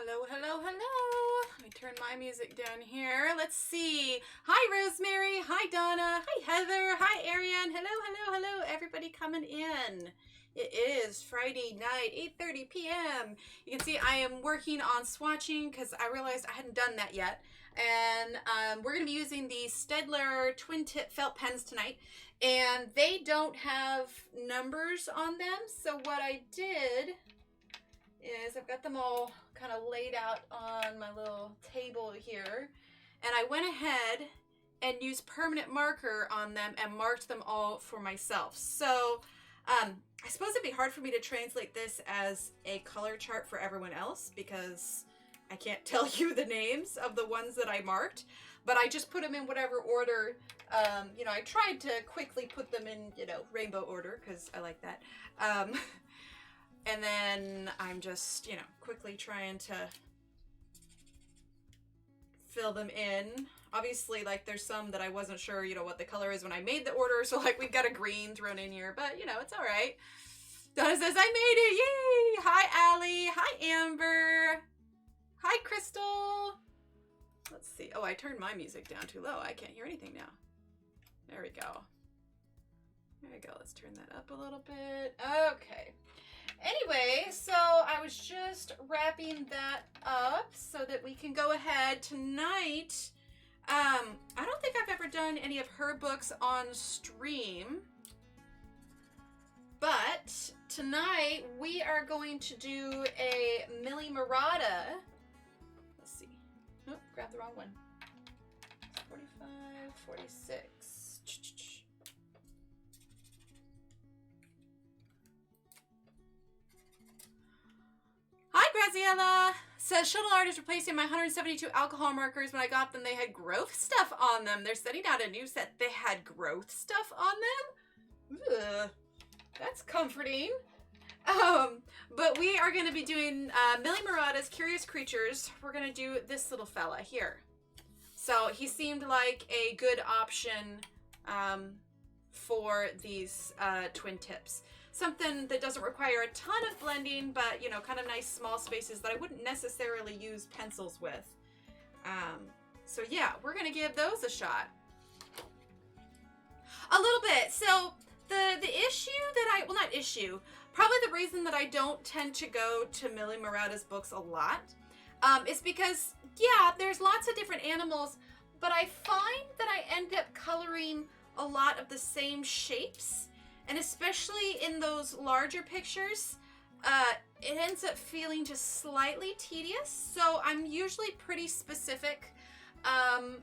Hello, hello, hello. Let me turn my music down here. Let's see. Hi, Rosemary. Hi, Donna. Hi, Heather. Hi, Ariane. Hello, hello, hello. Everybody coming in. It is Friday night, 8:30 p.m. You can see I am working on swatching because I realized I hadn't done that yet. And we're going to be using the Staedtler twin tip felt pens tonight. And they don't have numbers on them. So what I did is I've got them all kind of laid out on my little table here, and I went ahead and used permanent marker on them and marked them all for myself. So I suppose it'd be hard for me to translate this as a color chart for everyone else because I can't tell you the names of the ones that I marked, but I just put them in whatever order. I tried to quickly put them in, rainbow order because I like that. And then I'm just, quickly trying to fill them in. Obviously, there's some that I wasn't sure, what the color is when I made the order. So, we've got a green thrown in here. But, it's all right. Donna says, I made it. Yay! Hi, Allie. Hi, Amber. Hi, Crystal. Let's see. Oh, I turned my music down too low. I can't hear anything now. There we go. There we go. Let's turn that up a little bit. Okay. Anyway, so I was just wrapping that up so that we can go ahead tonight. I don't think I've ever done any of her books on stream, but tonight we are going to do a Millie Marotta. Let's see. Oh, grabbed the wrong one. 45, 46. Hi, Graziella! Says, Shuttle Art is replacing my 172 alcohol markers. When I got them, they had growth stuff on them. They're sending out a new set. They had growth stuff on them? Ugh. That's comforting. But we are going to be doing Millie Marotta's Curious Creatures. We're going to do this little fella here. So he seemed like a good option for these twin tips. Something that doesn't require a ton of blending, but, kind of nice small spaces that I wouldn't necessarily use pencils with. So yeah, we're going to give those a shot. A little bit. So the issue that not issue, probably the reason that I don't tend to go to Millie Marotta's books a lot is because, yeah, there's lots of different animals, but I find that I end up coloring a lot of the same shapes. And especially in those larger pictures, it ends up feeling just slightly tedious. So I'm usually pretty specific on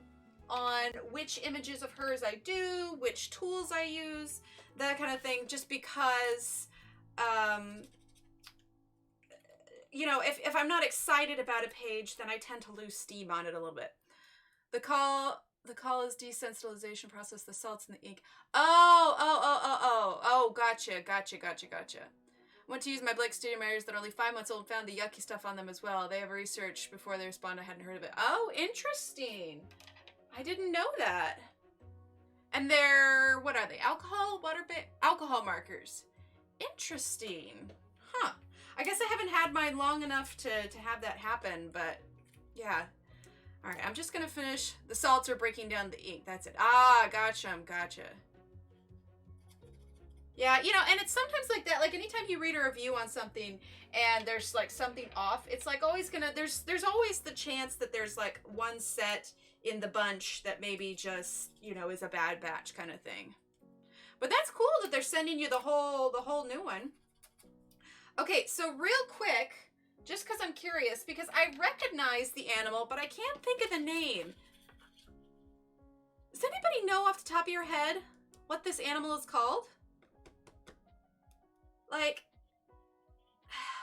which images of hers I do, which tools I use, that kind of thing, just because, if I'm not excited about a page, then I tend to lose steam on it a little bit. The call is desensitization process, the salts in the ink. Oh, gotcha. Want to use my Blake Studio mirrors that are only 5 months old and found the yucky stuff on them as well. They have researched before they respond. I hadn't heard of it. Oh, interesting. I didn't know that. And they're, what are they? Alcohol markers. Interesting. Huh. I guess I haven't had mine long enough to have that happen, but yeah. All right, I'm just going to finish. The salts are breaking down the ink. That's it. Ah, gotcha. Yeah, and it's sometimes like that. Like anytime you read a review on something and there's something off, it's always there's always the chance that there's one set in the bunch that maybe just, is a bad batch kind of thing. But that's cool that they're sending you the whole new one. Okay, so real quick, just because I'm curious, because I recognize the animal, but I can't think of the name. Does anybody know off the top of your head what this animal is called?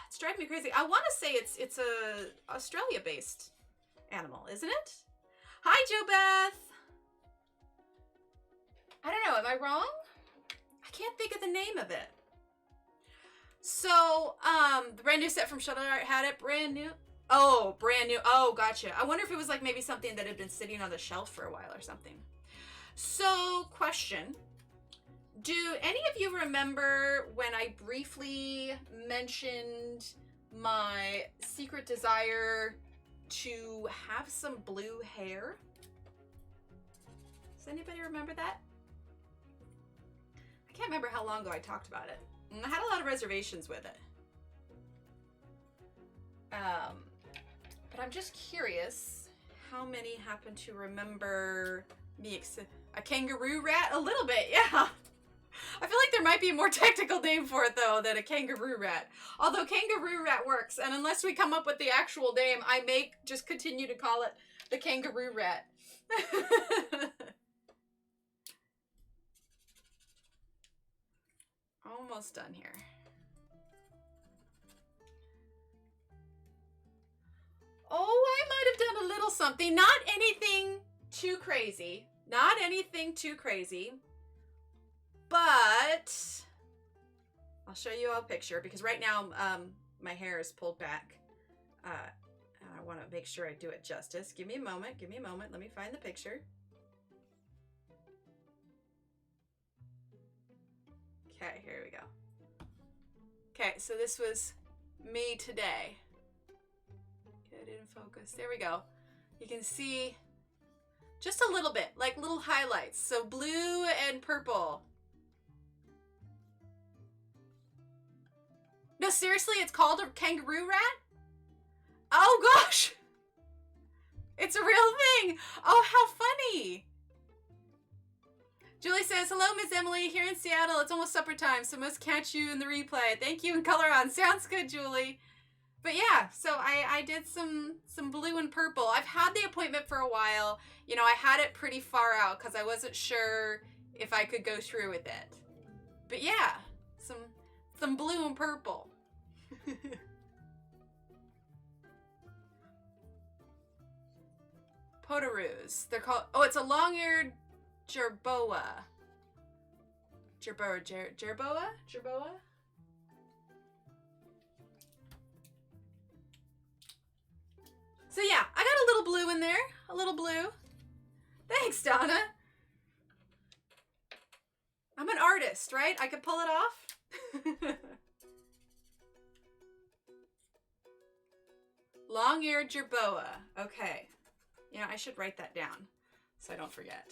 It's driving me crazy. I want to say it's a Australia-based animal, isn't it? Hi, Jo Beth. I don't know. Am I wrong? I can't think of the name of it. So, the brand new set from Shuttle Art had it. Brand new. Oh, brand new. Oh, gotcha. I wonder if it was maybe something that had been sitting on the shelf for a while or something. So, question. Do any of you remember when I briefly mentioned my secret desire to have some blue hair. Does anybody remember that? I can't remember how long ago I talked about it. And I had a lot of reservations with it. But I'm just curious how many happen to remember me a kangaroo rat? A little bit, yeah. I feel like there might be a more technical name for it though than a kangaroo rat. Although kangaroo rat works, and unless we come up with the actual name, I may just continue to call it the kangaroo rat. Almost done here. Oh, I might have done a little something. Not anything too crazy. Not anything too crazy. But I'll show you a picture because right now my hair is pulled back. And I want to make sure I do it justice. Give me a moment. Give me a moment. Let me find the picture. Okay, here we go. Okay, so this was me today. Get in focus. There we go. You can see just a little bit, like little highlights. So blue and purple. No, seriously, it's called a kangaroo rat? Oh gosh! It's a real thing! Oh, how funny! Julie says, hello, Miss Emily, here in Seattle. It's almost supper time, so must catch you in the replay. Thank you, and color on. Sounds good, Julie. But yeah, so I did some blue and purple. I've had the appointment for a while. You know, I had it pretty far out because I wasn't sure if I could go through with it. But yeah, some blue and purple. Potaroos. They're called, oh, it's a long-eared jerboa. Jerboa? Jerboa? So yeah, I got a little blue in there. A little blue. Thanks, Donna. I'm an artist, right? I could pull it off. Long-eared jerboa. Okay. You know, I should write that down so I don't forget.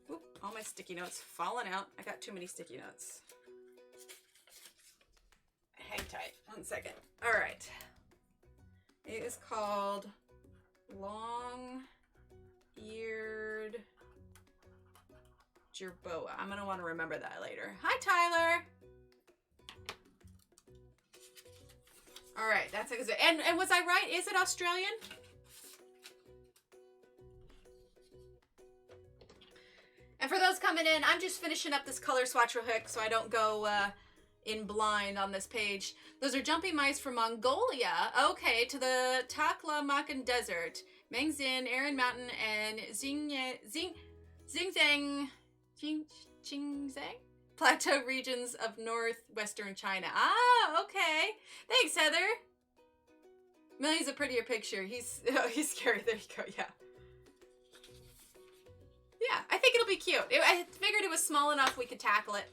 Oop, all my sticky notes falling out. I got too many sticky notes. Hang tight. 1 second. All right. It is called long-eared jerboa. I'm going to want to remember that later. Hi, Tyler. All right, that's it. And was I right? Is it Australian? And for those coming in, I'm just finishing up this color swatch real quick so I don't go in blind on this page. Those are jumping mice from Mongolia, okay, to the Taklamakan Desert, Mengzin, Aran Mountain, and Xingzang Plateau regions of northwestern China. Ah, okay. Thanks, Heather. Millie's a prettier picture. He's scary. There you go, yeah. Yeah, I think it'll be cute. I figured it was small enough we could tackle it.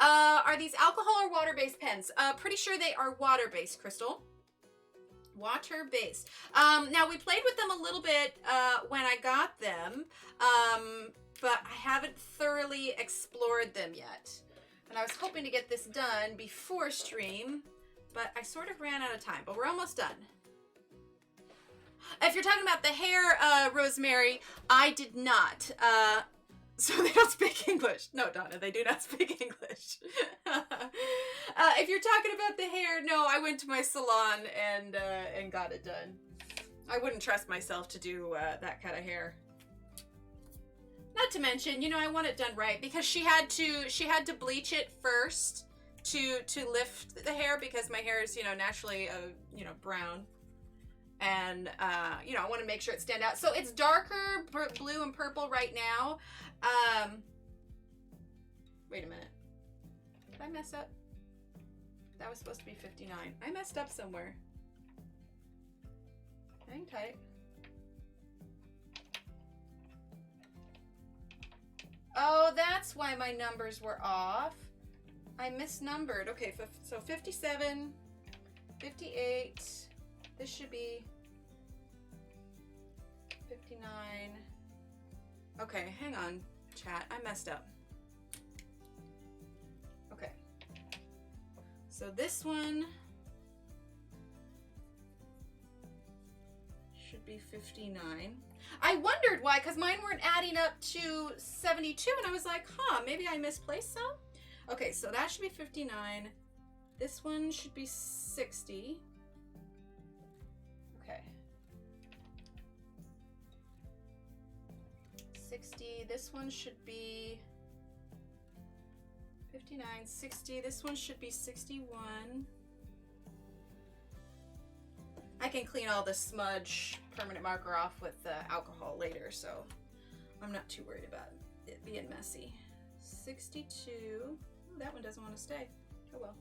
Are these alcohol or water-based pens? Pretty sure they are water-based, Crystal. Water-based. Now, we played with them a little bit when I got them, but I haven't thoroughly explored them yet. And I was hoping to get this done before stream, but I sort of ran out of time, but we're almost done. If you're talking about the hair, Rosemary, I did not. So they don't speak English. No, Donna, they do not speak English. If you're talking about the hair, no, I went to my salon and got it done. I wouldn't trust myself to do that kind of hair. Not to mention, you know, I want it done right because she had to bleach it first to lift the hair because my hair is, you know, naturally brown. And, you know, I want to make sure it stand out. So it's darker blue and purple right now. Wait a minute. Did I mess up? That was supposed to be 59. I messed up somewhere. Hang tight. Oh, that's why my numbers were off. I misnumbered. Okay, so 57 58. This should be 59. Okay, hang on, chat. I messed up. Okay. So this one should be 59. I wondered why, because mine weren't adding up to 72, and I was like, huh, maybe I misplaced some? Okay, so that should be 59. This one should be 60. Okay. 60. This one should be 59, 60. This one should be 61. I can clean all the smudge permanent marker off with the alcohol later, so I'm not too worried about it being messy. 62. Ooh, that one doesn't want to stay. Oh well.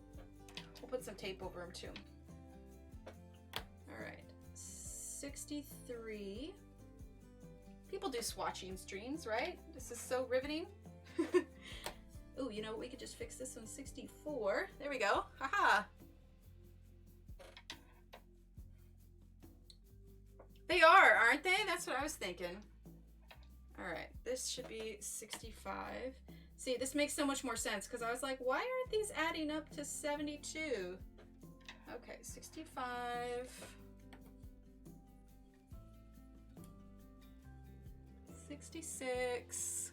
We'll put some tape over them too. All right. 63. People do swatching streams, right? This is so riveting. Ooh, you know what? We could just fix this one. 64. There we go. Haha. They are, aren't they? That's what I was thinking. All right, this should be 65. See, this makes so much more sense because I was like, why aren't these adding up to 72? Okay, 65. 66.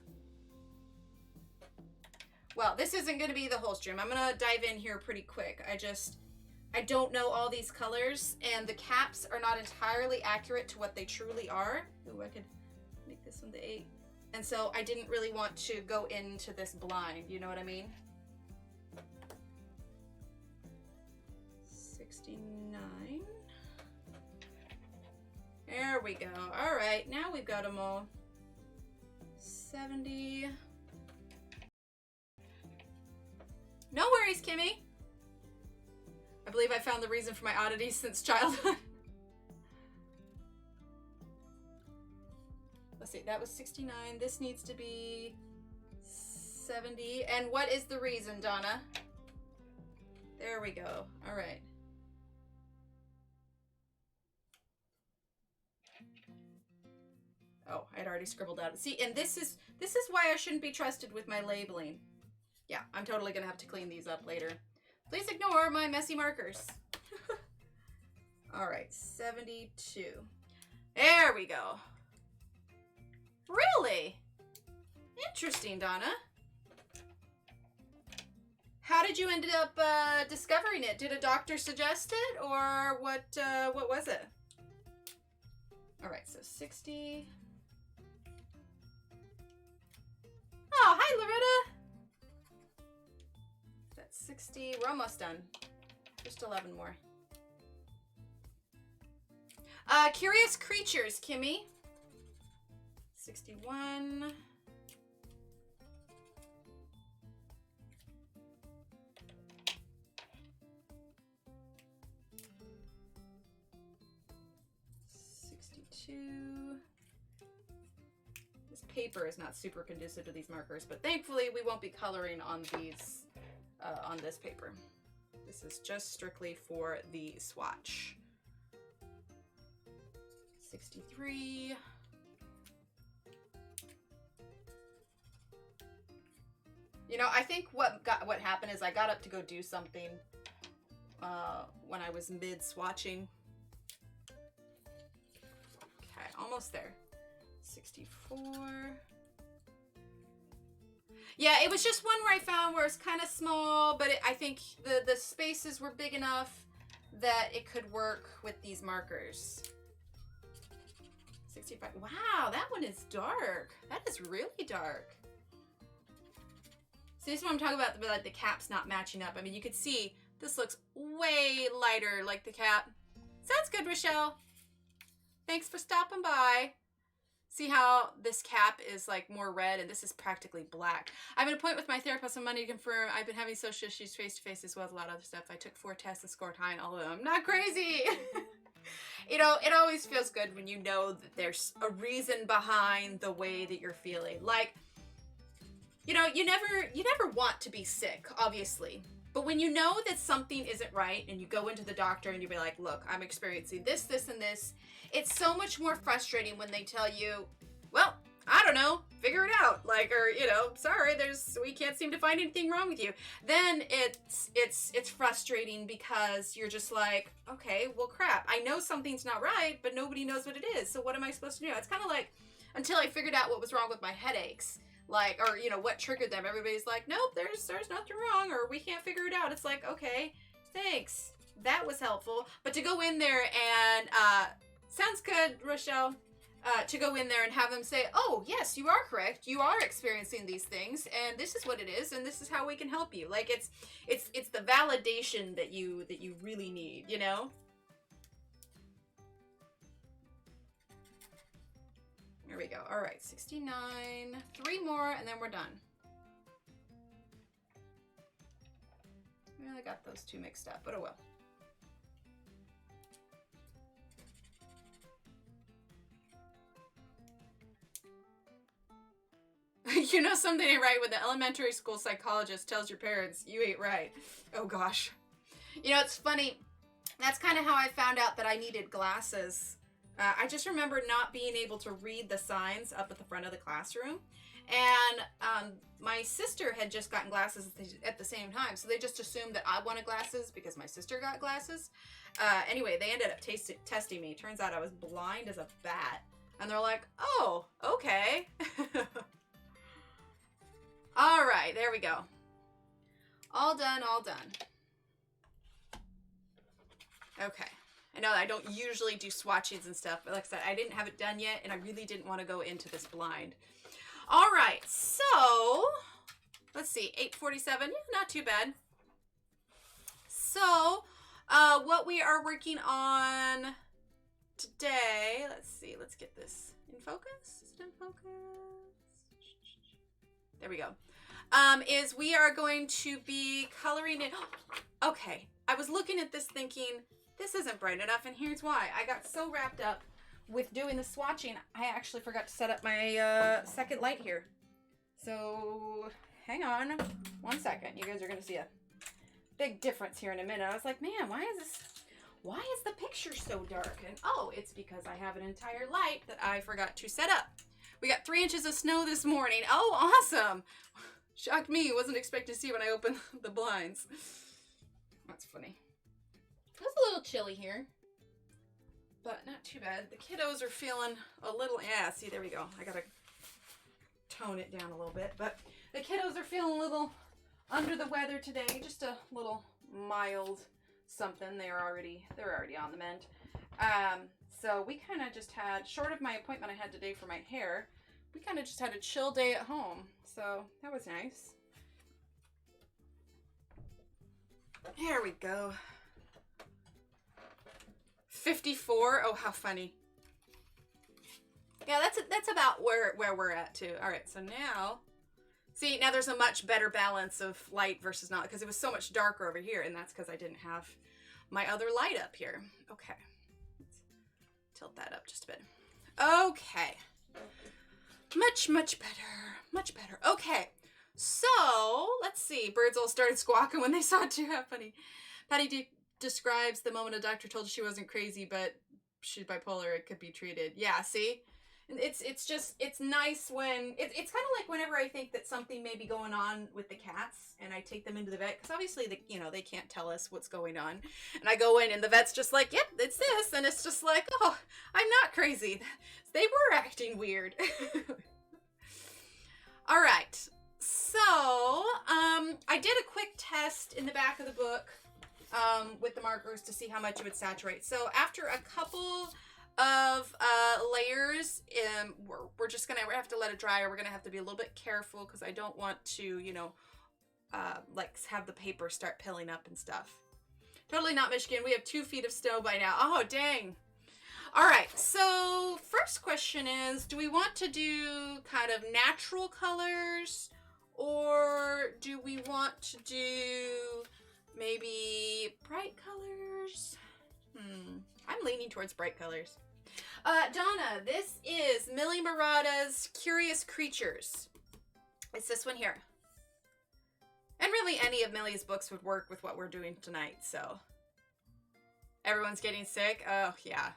Well, this isn't going to be the whole stream. I'm going to dive in here pretty quick. I don't know all these colors, and the caps are not entirely accurate to what they truly are. Ooh, I could make this one the 8. And so I didn't really want to go into this blind, you know what I mean? 69. There we go. All right, now we've got them all. 70. No worries, Kimmy. I believe I found the reason for my oddities since childhood. Let's see, that was 69. This needs to be 70. And what is the reason, Donna? There we go. All right. Oh, I'd already scribbled out. See, and this is why I shouldn't be trusted with my labeling. Yeah, I'm totally gonna have to clean these up later. Please ignore my messy markers. All right, 72. There we go. Really? Interesting, Donna. How did you end up discovering it? Did a doctor suggest it, or what was it? All right, so 60. Oh, hi, Loretta. That's 60. We're almost done. Just 11 more. Curious Creatures, Kimmy. 61. This paper is not super conducive to these markers, but thankfully we won't be coloring on these on this paper. This is just strictly for the swatch. 63. You know, I think what happened is I got up to go do something when I was mid swatching. Okay, almost there. 64. Yeah, it was just one where I found where it's kind of small, but I think the spaces were big enough that it could work with these markers. 65. Wow, that one is dark. That is really dark. So this is what I'm talking about, like the caps not matching up. I mean, you could see this looks way lighter like the cap. Sounds good, Rochelle. Thanks for stopping by. See how this cap is like more red and this is practically black. I have an appointment with my therapist on Monday to confirm. I've been having social issues face-to-face as well as a lot of other stuff. I took 4 tests and scored high in all of them. I'm not crazy. You know, it always feels good when you know that there's a reason behind the way that you're feeling. Like, you know, you never want to be sick, obviously. But when you know that something isn't right and you go into the doctor and you be like, look, I'm experiencing this, this, and this, it's so much more frustrating when they tell you, well, I don't know, figure it out. Like, or, you know, sorry, we can't seem to find anything wrong with you. Then it's frustrating because you're just like, okay, well, crap. I know something's not right, but nobody knows what it is. So what am I supposed to do? It's kind of like, until I figured out what was wrong with my headaches. Like, or, you know, what triggered them. Everybody's like, nope, there's nothing wrong, or we can't figure it out. It's like, okay, thanks. That was helpful. But to go in there and, sounds good, Rochelle. To go in there and have them say, oh, yes, you are correct. You are experiencing these things, and this is what it is, and this is how we can help you. Like, it's the validation that you really need, you know? Here we go. All right, 69. 3 more, and then we're done. I got those two mixed up, but oh well. You know something ain't right when the elementary school psychologist tells your parents you ain't right. Oh gosh. You know, it's funny. That's kind of how I found out that I needed glasses. I just remember not being able to read the signs up at the front of the classroom. And my sister had just gotten glasses at the same time. So they just assumed that I wanted glasses because my sister got glasses. Anyway, they ended up testing me. Turns out I was blind as a bat. And they're like, oh, okay. All right, there we go. All done, all done. Okay. I know I don't usually do swatches and stuff, but like I said, I didn't have it done yet, and I really didn't want to go into this blind. All right, so let's see, 847, yeah, not too bad. So what we are working on today, let's see, let's get this in focus. Is it in focus? There we go. Is we are going to be coloring it. Okay, I was looking at this thinking, this isn't bright enough, and here's why. I got so wrapped up with doing the swatching, I actually forgot to set up my second light here. So, hang on 1 second. You guys are going to see a big difference here in a minute. I was like, man, why is the picture so dark? And oh, it's because I have an entire light that I forgot to set up. We got 3 inches of snow this morning. Oh, awesome. Shocked me. Wasn't expecting to see when I opened the blinds. That's funny. It's a little chilly here, but not too bad. The kiddos are feeling a little, yeah, see, there we go. I gotta tone it down a little bit, but the kiddos are feeling a little under the weather today. Just a little mild something. They're already on the mend. So we kind of just had, short of my appointment I had today for my hair, we kind of just had a chill day at home. So that was nice. There we go. 54. Oh, how funny. Yeah, that's about where we're at too. All right, so now, see, now there's a much better balance of light versus not, because it was so much darker over here, and that's because I didn't have my other light up here. Okay, let's tilt that up just a bit. Okay, much better, much better. Okay, so let's see. Birds all started squawking when they saw it too. How funny. Patty describes the moment a doctor told her she wasn't crazy, but she's bipolar. It could be treated. Yeah, see? It's just, it's nice when, it's kind of like whenever I think that something may be going on with the cats and I take them into the vet, because obviously, they can't tell us what's going on. And I go in and the vet's just like, yep, it's this. And it's just like, oh, I'm not crazy. They were acting weird. All right. So, I did a quick test in the back of the book with the markers to see how much it would saturate. So after a couple of layers, we're just gonna have to let it dry, or we're gonna have to be a little bit careful because I don't want to, like have the paper start pilling up and stuff. Totally not Michigan. We have 2 feet of snow by now. Oh, dang. All right, so first question is, do we want to do kind of natural colors, or do we want to do maybe bright colors? I'm leaning towards bright colors. Donna, this is Millie Marotta's Curious Creatures. It's this one here. And really any of Millie's books would work with what we're doing tonight, so. Everyone's getting sick? Oh, yeah.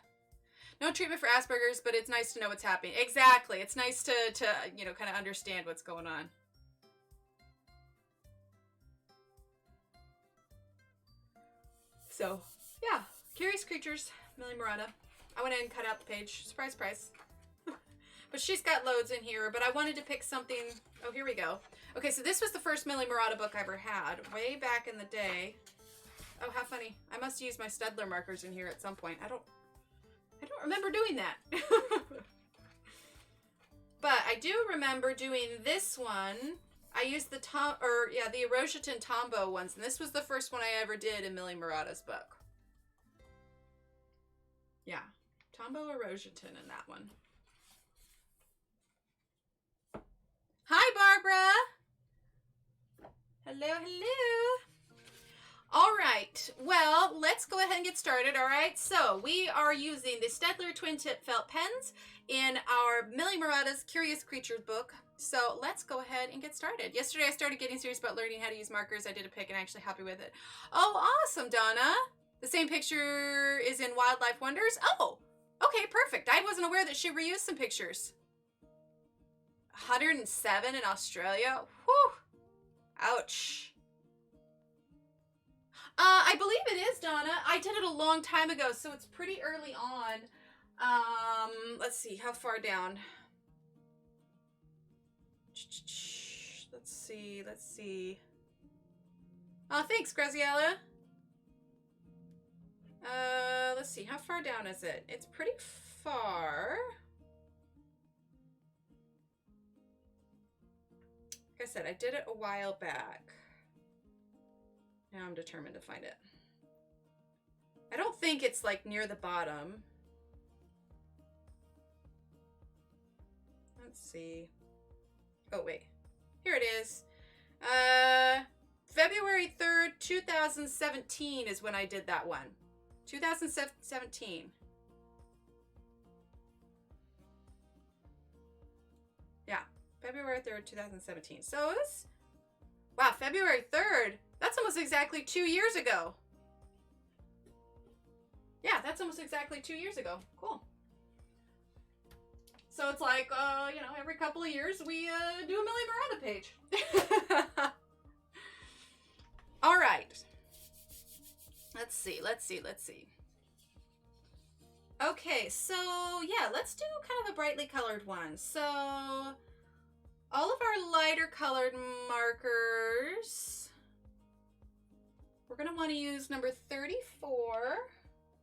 No treatment for Asperger's, but it's nice to know what's happening. Exactly. It's nice to you know, kind of understand what's going on. So, yeah. Curious Creatures, Millie Marotta. I went in and cut out the page. Surprise, surprise. But she's got loads in here, but I wanted to pick something. Oh, here we go. Okay, so this was the first Millie Marotta book I ever had, way back in the day. Oh, how funny. I must use my Staedtler markers in here at some point. I don't remember doing that. But I do remember doing this one. I used the the Erosion Tombow ones, and this was the first one I ever did in Millie Marotta's book. Yeah, Tombow Erosion in that one. Hi, Barbara. Hello, hello. All right, well, let's go ahead and get started, all right? So we are using the Staedtler twin tip felt pens in our Millie Marotta's Curious Creatures book. So let's go ahead and get started. Yesterday, I started getting serious about learning how to use markers. I did a pick and I'm actually happy with it. Oh, awesome, Donna. The same picture is in Wildlife Wonders. Oh, okay, perfect. I wasn't aware that she reused some pictures. 107 in Australia. Whew. Ouch. I believe it is, Donna. I did it a long time ago, so it's pretty early on. Let's see, how far down? Let's see. Oh, thanks, Graziella. Let's see, how far down is it? It's pretty far. Like I said, I did it a while back. Now I'm determined to find it. I don't think it's like near the bottom. Let's see. Oh, wait. Here it is. February 3rd, 2017 is when I did that one. 2017. Yeah. February 3rd, 2017. So it's... Wow, February 3rd. That's almost exactly 2 years ago. Yeah, that's almost exactly 2 years ago. Cool. So it's like, you know, every couple of years we do a Millie Marotta page. All right. Let's see. Okay, so yeah, let's do kind of a brightly colored one. So all of our lighter colored markers, we're going to want to use number 34.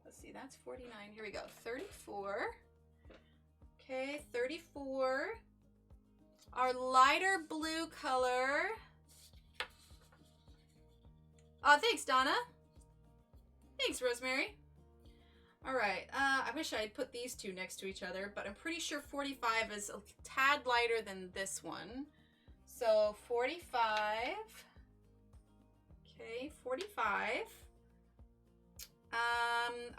Let's see, that's 49. Here we go. 34. Okay, 34. Our lighter blue color. Oh, thanks, Donna. Thanks, Rosemary. All right, I wish I had put these two next to each other, but I'm pretty sure 45 is a tad lighter than this one. So 45. Okay, 45.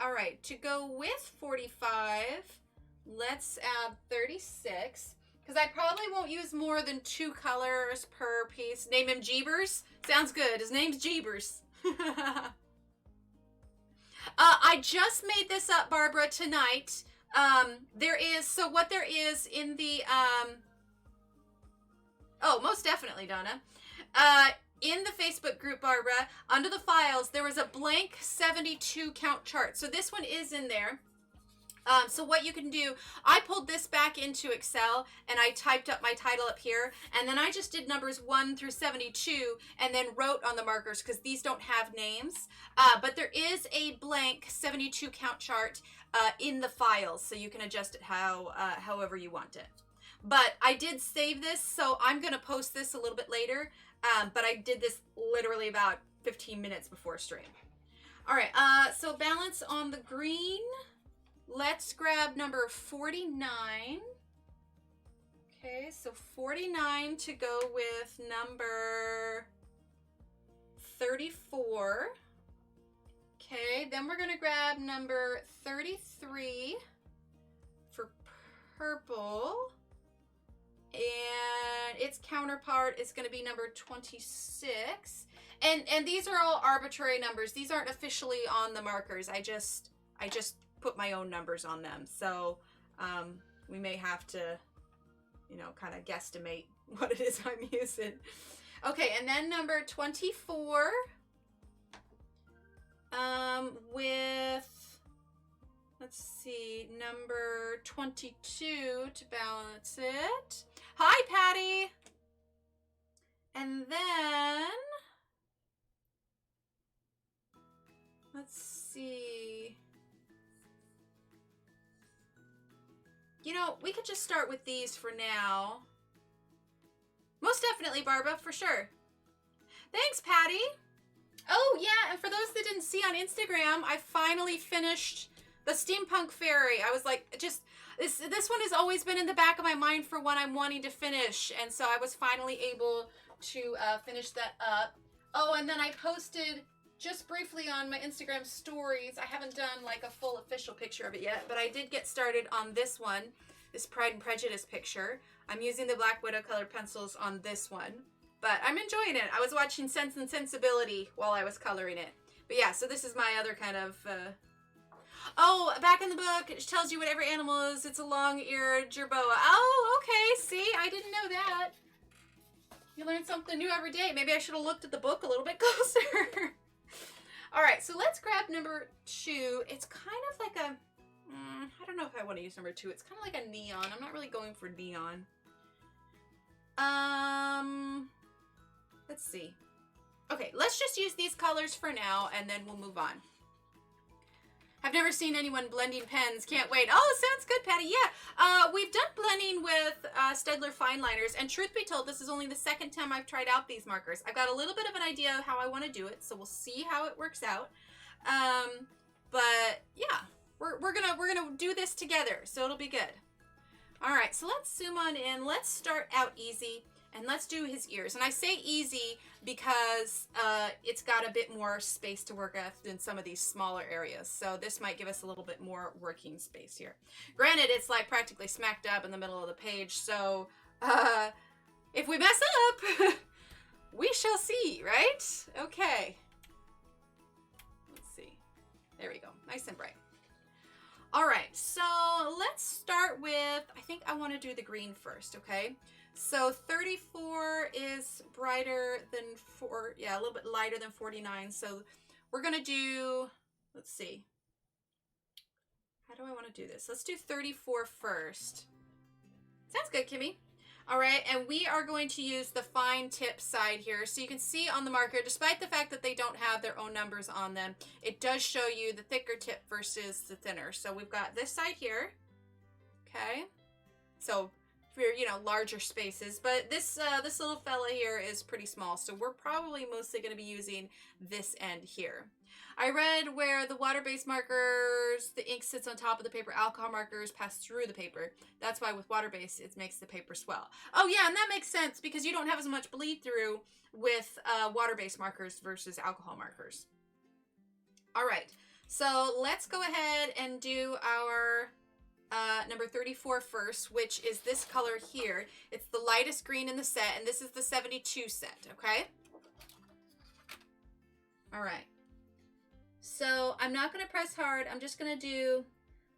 All right, to go with 45, let's add 36, because I probably won't use more than 2 colors per piece. Name him Jeebers. Sounds good. His name's Jeebers. I just made this up, Barbara, tonight. So what there is in the, oh, most definitely, Donna. In the Facebook group, Barbara, under the files, there was a blank 72 count chart. So this one is in there. So what you can do, I pulled this back into Excel and I typed up my title up here, and then I just did numbers 1 through 72 and then wrote on the markers because these don't have names. But there is a blank 72 count chart in the files, so you can adjust it however you want it. But I did save this, so I'm going to post this a little bit later. But I did this literally about 15 minutes before stream. All right, so balance on the green. Let's grab number 49. Okay, so 49 to go with number 34. Okay, then we're gonna grab number 33 for purple. And its counterpart is going to be number 26. And these are all arbitrary numbers. These aren't officially on the markers. I just put my own numbers on them. So we may have to, you know, kind of guesstimate what it is I'm using. Okay, and then number 24 with, let's see, number 22 to balance it. Hi, Patty. And then, let's see. You know, we could just start with these for now. Most definitely, Barbara, for sure. Thanks, Patty. Oh, yeah, and for those that didn't see on Instagram, I finally finished the Steampunk Fairy. I was like, just, this one has always been in the back of my mind for one I'm wanting to finish, and so I was finally able to finish that up. Oh, and then I posted just briefly on my Instagram stories. I haven't done like a full official picture of it yet, but I did get started on this one, this Pride and Prejudice picture. I'm using the Black Widow colored pencils on this one, but I'm enjoying it. I was watching Sense and Sensibility while I was coloring it. But yeah, so this is my other kind of, oh, back in the book, it tells you what every animal is. It's a long-eared jerboa. Oh, okay, see, I didn't know that. You learn something new every day. Maybe I should have looked at the book a little bit closer. All right, so let's grab number 2. It's kind of like a, I don't know if I want to use number 2. It's kind of like a neon. I'm not really going for neon. Let's see. Okay, let's just use these colors for now, and then we'll move on. I've never seen anyone blending pens. Can't wait. Oh, sounds good, Patty. Yeah, we've done blending with Staedtler fine liners, and truth be told, this is only the second time I've tried out these markers. I've got a little bit of an idea of how I want to do it, so we'll see how it works out. But yeah, we're gonna do this together, so it'll be good. All right, so let's zoom on in. Let's start out easy, and let's do his ears. And I say easy because it's got a bit more space to work with than some of these smaller areas. So this might give us a little bit more working space here. Granted, it's like practically smack dab in the middle of the page. So if we mess up, we shall see, right? Okay. Let's see. There we go. Nice and bright. All right, so let's start with, I think I want to do the green first, okay? So 34 is brighter than a little bit lighter than 49. So we're going to do, let's see. How do I want to do this? Let's do 34 first. Sounds good, Kimmy. All right, and we are going to use the fine tip side here. So you can see on the marker, despite the fact that they don't have their own numbers on them, it does show you the thicker tip versus the thinner. So we've got this side here, okay? So for, you know, larger spaces, but this little fella here is pretty small. So we're probably mostly gonna be using this end here. I read where the water-based markers, the ink sits on top of the paper, alcohol markers pass through the paper. That's why with water-based, it makes the paper swell. Oh yeah, and that makes sense because you don't have as much bleed through with water-based markers versus alcohol markers. All right, so let's go ahead and do our number 34 first, which is this color here. It's the lightest green in the set, and this is the 72 set, okay? All right. So I'm not going to press hard. I'm just going to do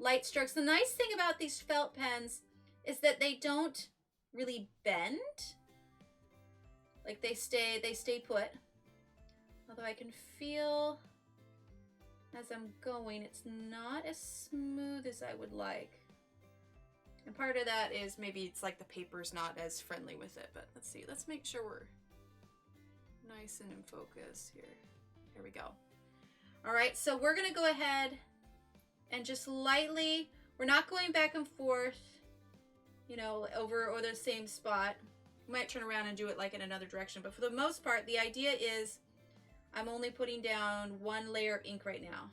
light strokes. The nice thing about these felt pens is that they don't really bend. Like they stay put. Although I can feel as I'm going, it's not as smooth as I would like. And part of that is maybe it's like the paper's not as friendly with it, but let's see. Let's make sure we're nice and in focus here. Here we go. All right, so we're gonna go ahead and just lightly, we're not going back and forth, you know, over or the same spot. We might turn around and do it like in another direction, but for the most part, the idea is I'm only putting down one layer of ink right now.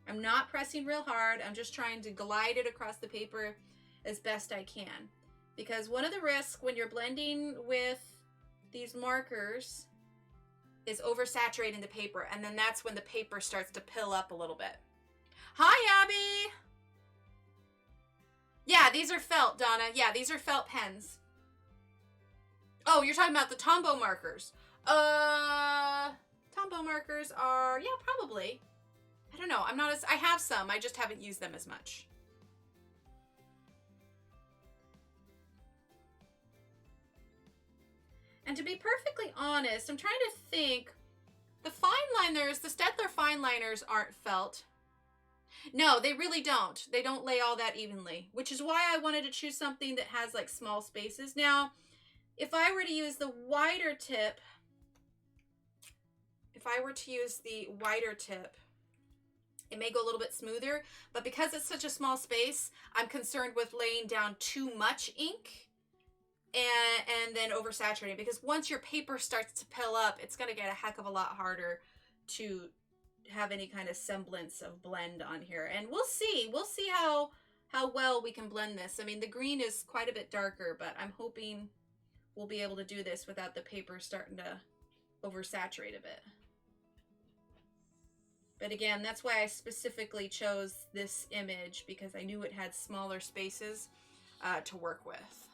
I'm not pressing real hard. I'm just trying to glide it across the paper as best I can. Because one of the risks when you're blending with these markers is oversaturating the paper, and then that's when the paper starts to pill up a little bit. Hi, Abby! Yeah, these are felt, Donna. Yeah, these are felt pens. Oh, you're talking about the Tombow markers. Tombow markers are, yeah, probably. I don't know. I have some. I just haven't used them as much. And to be perfectly honest, I'm trying to think. The fine liners, the Staedtler fine liners aren't felt. No, they really don't. They don't lay all that evenly, which is why I wanted to choose something that has like small spaces. Now, if I were to use the wider tip, it may go a little bit smoother, but because it's such a small space, I'm concerned with laying down too much ink and then oversaturating, because once your paper starts to pill up, it's going to get a heck of a lot harder to have any kind of semblance of blend on here. And we'll see how well we can blend this. I mean, the green is quite a bit darker, but I'm hoping we'll be able to do this without the paper starting to oversaturate a bit. But again, that's why I specifically chose this image, because I knew it had smaller spaces to work with.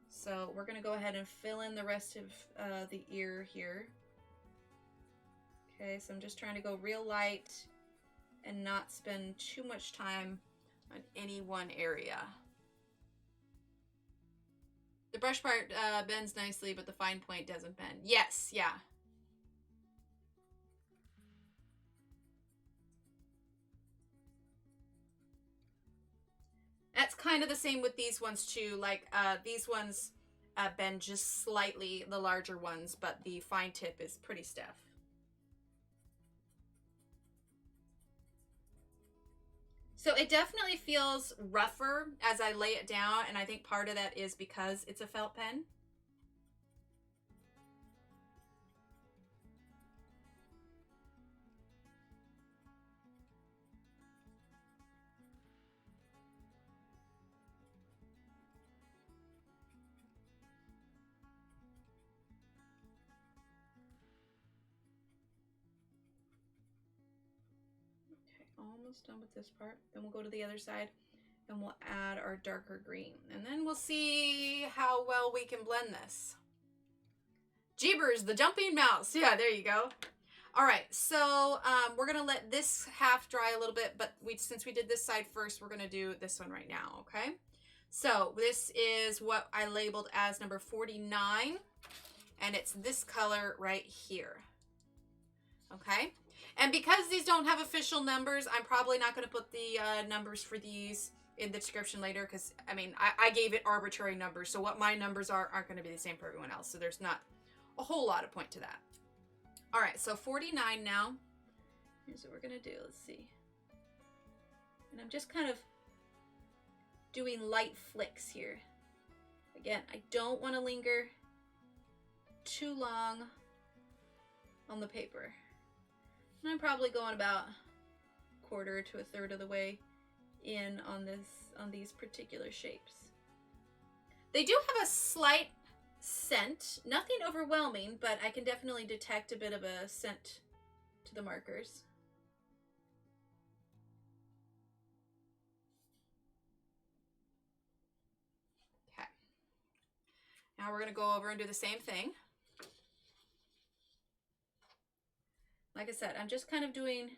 So we're going to go ahead and fill in the rest of the ear here. Okay, so I'm just trying to go real light and not spend too much time on any one area. The brush part bends nicely, but the fine point doesn't bend. Yes, yeah. That's kind of the same with these ones too. Like these ones bend just slightly, the larger ones, but the fine tip is pretty stiff. So it definitely feels rougher as I lay it down, and I think part of that is because it's a felt pen. Almost done with this part. Then we'll go to the other side and we'll add our darker green. And then we'll see how well we can blend this. Jeebers, the jumping mouse. Yeah, there you go. All right, so we're going to let this half dry a little bit, but since we did this side first, we're going to do this one right now, okay? So this is what I labeled as number 49, and it's this color right here, okay? And because these don't have official numbers, I'm probably not going to put the numbers for these in the description later, because, I mean, I gave it arbitrary numbers, so what my numbers aren't going to be the same for everyone else, so there's not a whole lot of point to that. All right, so 49 now. Here's what we're going to do. Let's see. And I'm just kind of doing light flicks here. Again, I don't want to linger too long on the paper. And I'm probably going about a quarter to a third of the way in on these particular shapes. They do have a slight scent, nothing overwhelming, but I can definitely detect a bit of a scent to the markers. Okay. Now we're going to go over and do the same thing. Like I said, I'm just kind of doing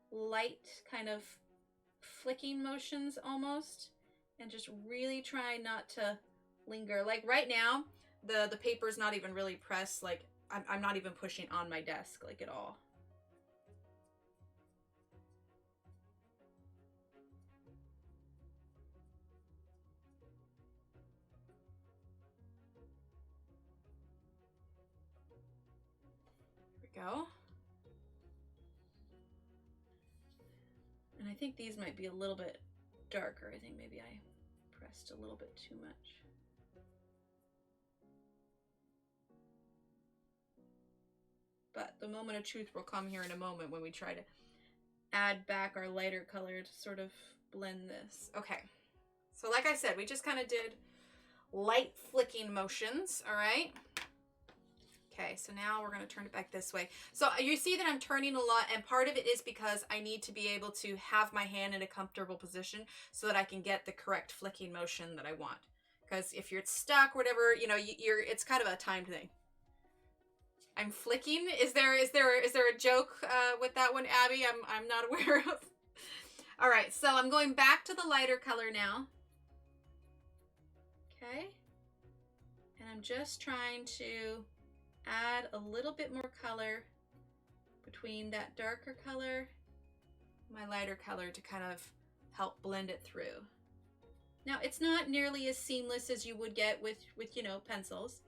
light kind of flicking motions almost, and just really trying not to linger. Like right now, the paper's not even really pressed. Like I'm not even pushing on my desk like at all. There we go. And I think these might be a little bit darker. I think maybe I pressed a little bit too much. But the moment of truth will come here in a moment when we try to add back our lighter color to sort of blend this. Okay, so like I said, we just kind of did light flicking motions, all right? Okay, so now we're going to turn it back this way. So you see that I'm turning a lot, and part of it is because I need to be able to have my hand in a comfortable position so that I can get the correct flicking motion that I want. Because if you're stuck, whatever, you know, it's kind of a timed thing. I'm flicking. Is there a joke with that one, Abby? I'm not aware of. All right, so I'm going back to the lighter color now. Okay. And I'm just trying to add a little bit more color between that darker color, my lighter color, to kind of help blend it through. Now, it's not nearly as seamless as you would get with you know, pencils,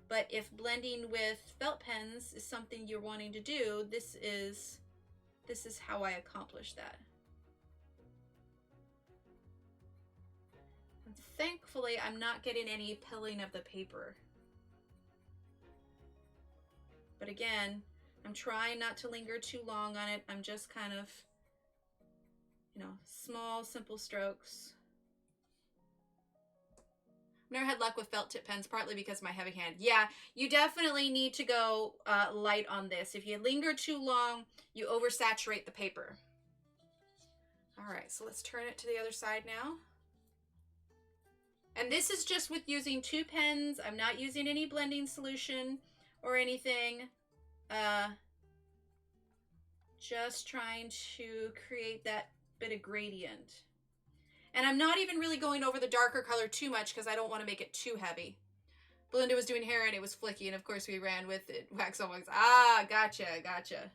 but if blending with felt pens is something you're wanting to do, this is how I accomplish that. And thankfully, I'm not getting any pilling of the paper. But again, I'm trying not to linger too long on it. I'm just kind of, you know, small, simple strokes. I've never had luck with felt tip pens, partly because of my heavy hand. Yeah, you definitely need to go light on this. If you linger too long, you oversaturate the paper. All right, so let's turn it to the other side now. And this is just with using 2 pens. I'm not using any blending solution or anything. Just trying to create that bit of gradient. And I'm not even really going over the darker color too much because I don't want to make it too heavy. Belinda was doing hair and it was flicky, and of course we ran with it. Wax on wax. Ah, gotcha, gotcha.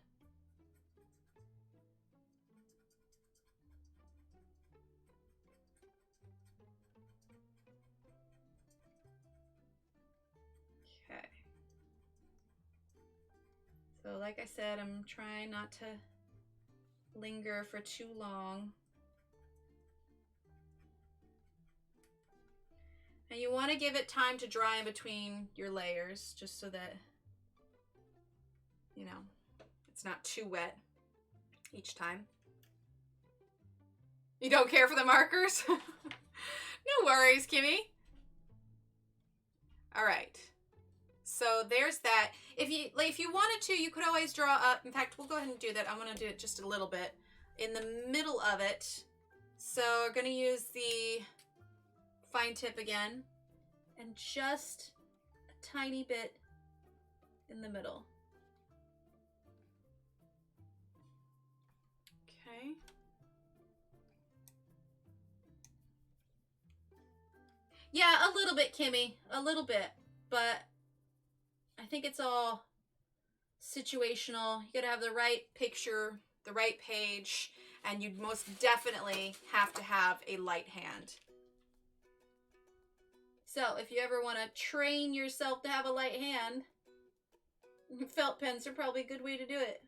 Okay. So like I said, I'm trying not to linger for too long. And you want to give it time to dry in between your layers, just so that, you know, it's not too wet each time. You don't care for the markers? No worries, Kimmy. All right. So there's that. If you wanted to, you could always draw up. In fact, we'll go ahead and do that. I'm going to do it just a little bit in the middle of it. So we're going to use the fine tip again, and just a tiny bit in the middle. Okay. Yeah, a little bit, Kimmy, a little bit, but I think it's all situational. You gotta have the right picture, the right page, and you'd most definitely have to have a light hand. So if you ever want to train yourself to have a light hand, felt pens are probably a good way to do it.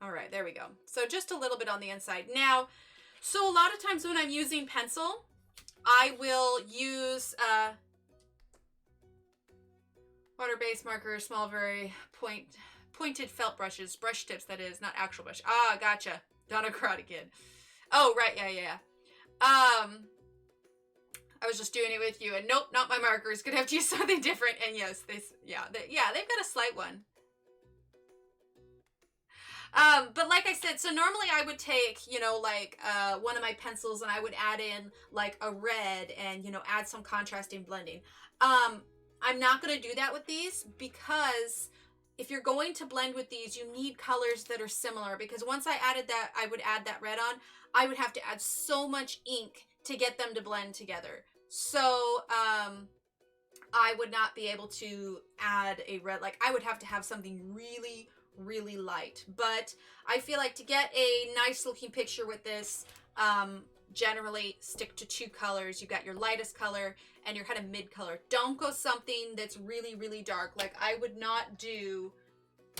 All right, there we go. So just a little bit on the inside. Now, so a lot of times when I'm using pencil, I will use water-based markers, small, very pointed felt brushes, brush tips, that is, not actual brush. Ah, gotcha. Donna Karate Kid. Oh, right, yeah. I was just doing it with you, and nope, not my markers. Gonna have to use something different. And yes, they've got a slight one. But like I said, so normally I would take, you know, like one of my pencils, and I would add in like a red and, you know, add some contrasting blending. I'm not going to do that with these, because if you're going to blend with these, you need colors that are similar, because once I added that, I would add that red on, I would have to add so much ink to get them to blend together. So, I would not be able to add a red, like I would have to have something really, really light. But I feel like to get a nice looking picture with this, generally stick to 2 colors. You've got your lightest color and your kind of mid color. Don't go something that's really, really dark. Like I would not do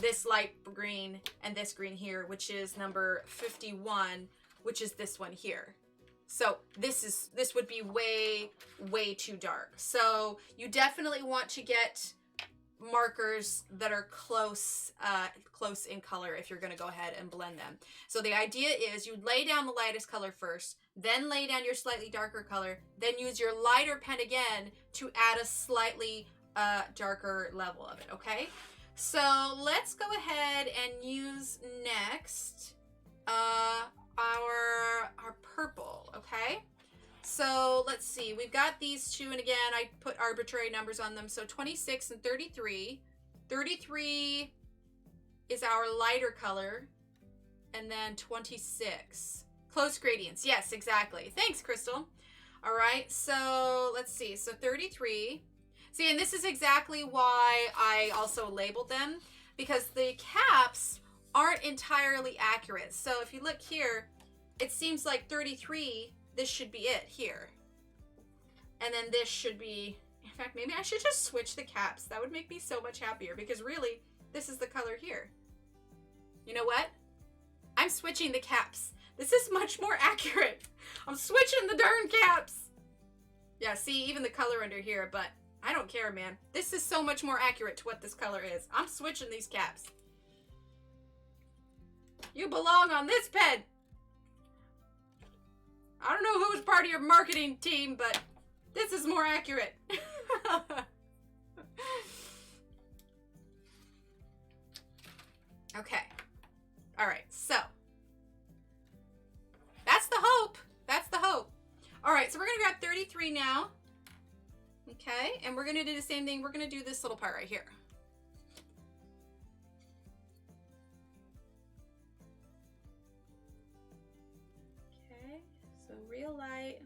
this light green and this green here, which is number 51, which is this one here. So this would be way, way too dark. So you definitely want to get markers that are close in color if you're going to go ahead and blend them. So the idea is you lay down the lightest color first, then lay down your slightly darker color, then use your lighter pen again to add a slightly darker level of it, okay? So let's go ahead and use next our purple, okay? So let's see. We've got these two, and again, I put arbitrary numbers on them. So 26 and 33. 33 is our lighter color, and then 26. Close gradients. Yes, exactly. Thanks, Crystal. All right, so let's see. So 33. See, and this is exactly why I also labeled them, because the caps aren't entirely accurate. So if you look here, it seems like 33, this should be it here. And then this should be, in fact, maybe I should just switch the caps. That would make me so much happier, because really, this is the color here. You know what? I'm switching the caps. This is much more accurate. I'm switching the darn caps. Yeah, see, even the color under here, but I don't care, man. This is so much more accurate to what this color is. I'm switching these caps. You belong on this pen. I don't know who was part of your marketing team, but this is more accurate. Okay. All right, so that's the hope. That's the hope. All right, so we're going to grab 33 now. Okay, and we're going to do the same thing. We're going to do this little part right here. Okay, so real light.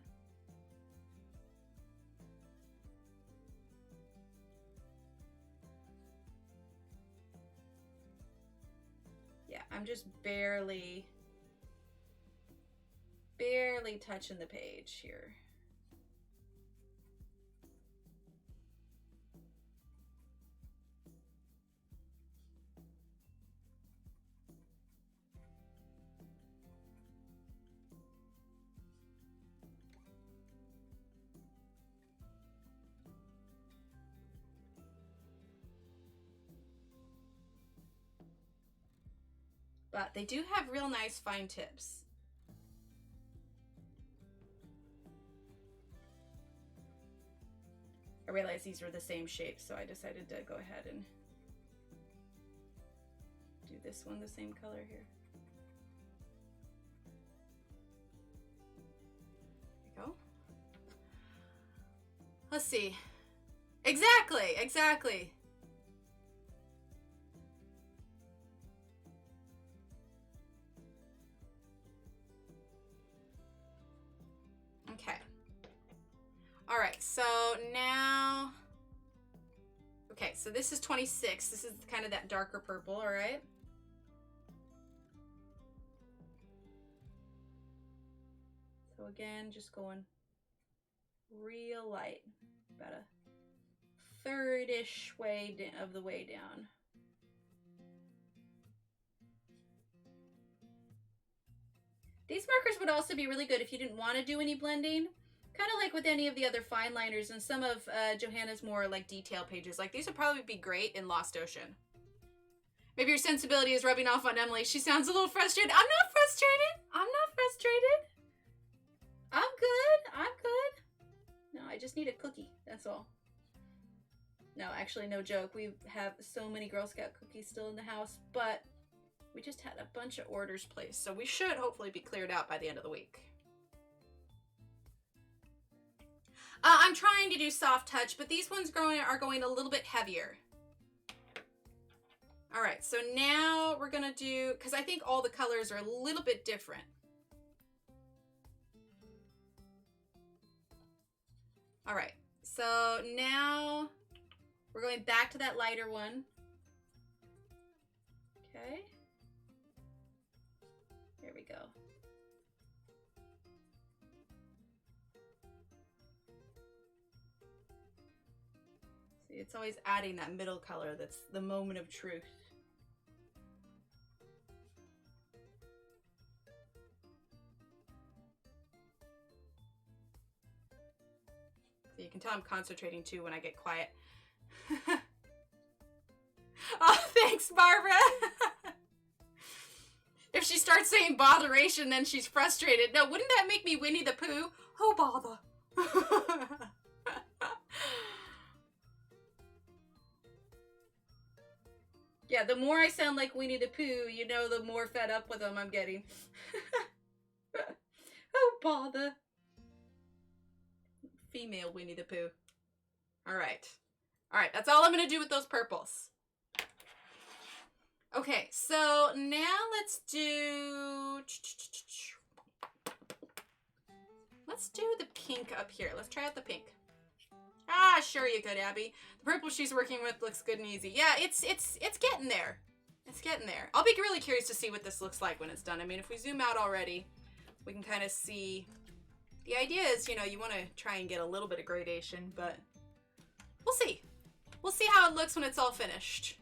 Yeah, I'm just barely touching the page here. But they do have real nice fine tips. I realized these were the same shape, so I decided to go ahead and do this one the same color here. There we go. Let's see. Exactly, exactly. Okay. All right, so now, okay, so this is 26. This is kind of that darker purple, all right? So again, just going real light, about a third-ish way of the way down. These markers would also be really good if you didn't want to do any blending. Kind of like with any of the other fine liners and some of Johanna's more like detail pages. Like these would probably be great in Lost Ocean. Maybe your sensibility is rubbing off on Emily. She sounds a little frustrated. I'm not frustrated. I'm not frustrated. I'm good. I'm good. No, I just need a cookie. That's all. No, actually, no joke. We have so many Girl Scout cookies still in the house, but we just had a bunch of orders placed. So we should hopefully be cleared out by the end of the week. I'm trying to do soft touch, but these ones are going a little bit heavier. All right, so now we're gonna do, because I think all the colors are a little bit different. All right, so now we're going back to that lighter one. Okay. There we go. See, it's always adding that middle color that's the moment of truth. So you can tell I'm concentrating too when I get quiet. Oh, thanks, Barbara. If she starts saying botheration, then she's frustrated. No, wouldn't that make me Winnie the Pooh? Oh, bother. Yeah, the more I sound like Winnie the Pooh, you know, the more fed up with them I'm getting. Oh, bother. female Winnie the Pooh. All right. All right, that's all I'm going to do with those purples. Okay, so now let's do the pink up here. Let's try out the pink. Ah, sure you could, Abby. The purple she's working with looks good and easy. Yeah, it's getting there. It's getting there. I'll be really curious to see what this looks like when it's done. I mean, if we zoom out already, we can kind of see. The idea is, you know, you want to try and get a little bit of gradation, but we'll see. We'll see how it looks when it's all finished.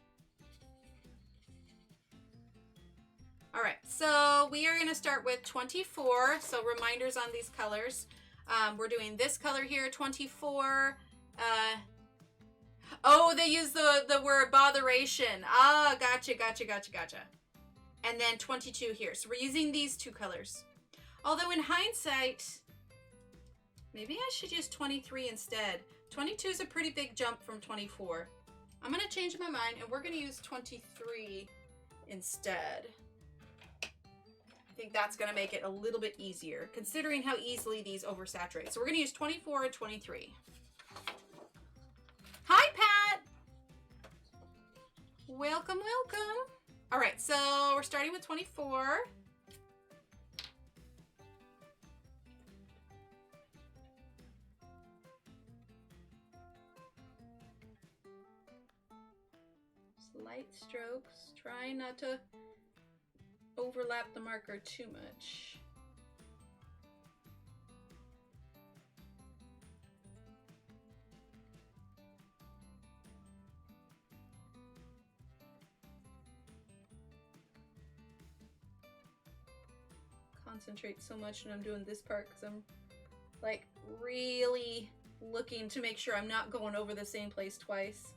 All right, so we are going to start with 24. So reminders on these colors. We're doing this color here, 24. Oh, they use the word botheration. Ah, gotcha. And then 22 here. So we're using these two colors. Although in hindsight, maybe I should use 23 instead. 22 is a pretty big jump from 24. I'm going to change my mind and we're going to use 23 instead. I think that's going to make it a little bit easier, considering how easily these oversaturate. So we're going to use 24 and 23. Hi, Pat! Welcome, welcome. All right, so we're starting with 24. Light strokes, trying not to overlap the marker too much. Concentrate so much when I'm doing this part because I'm like really looking to make sure I'm not going over the same place twice.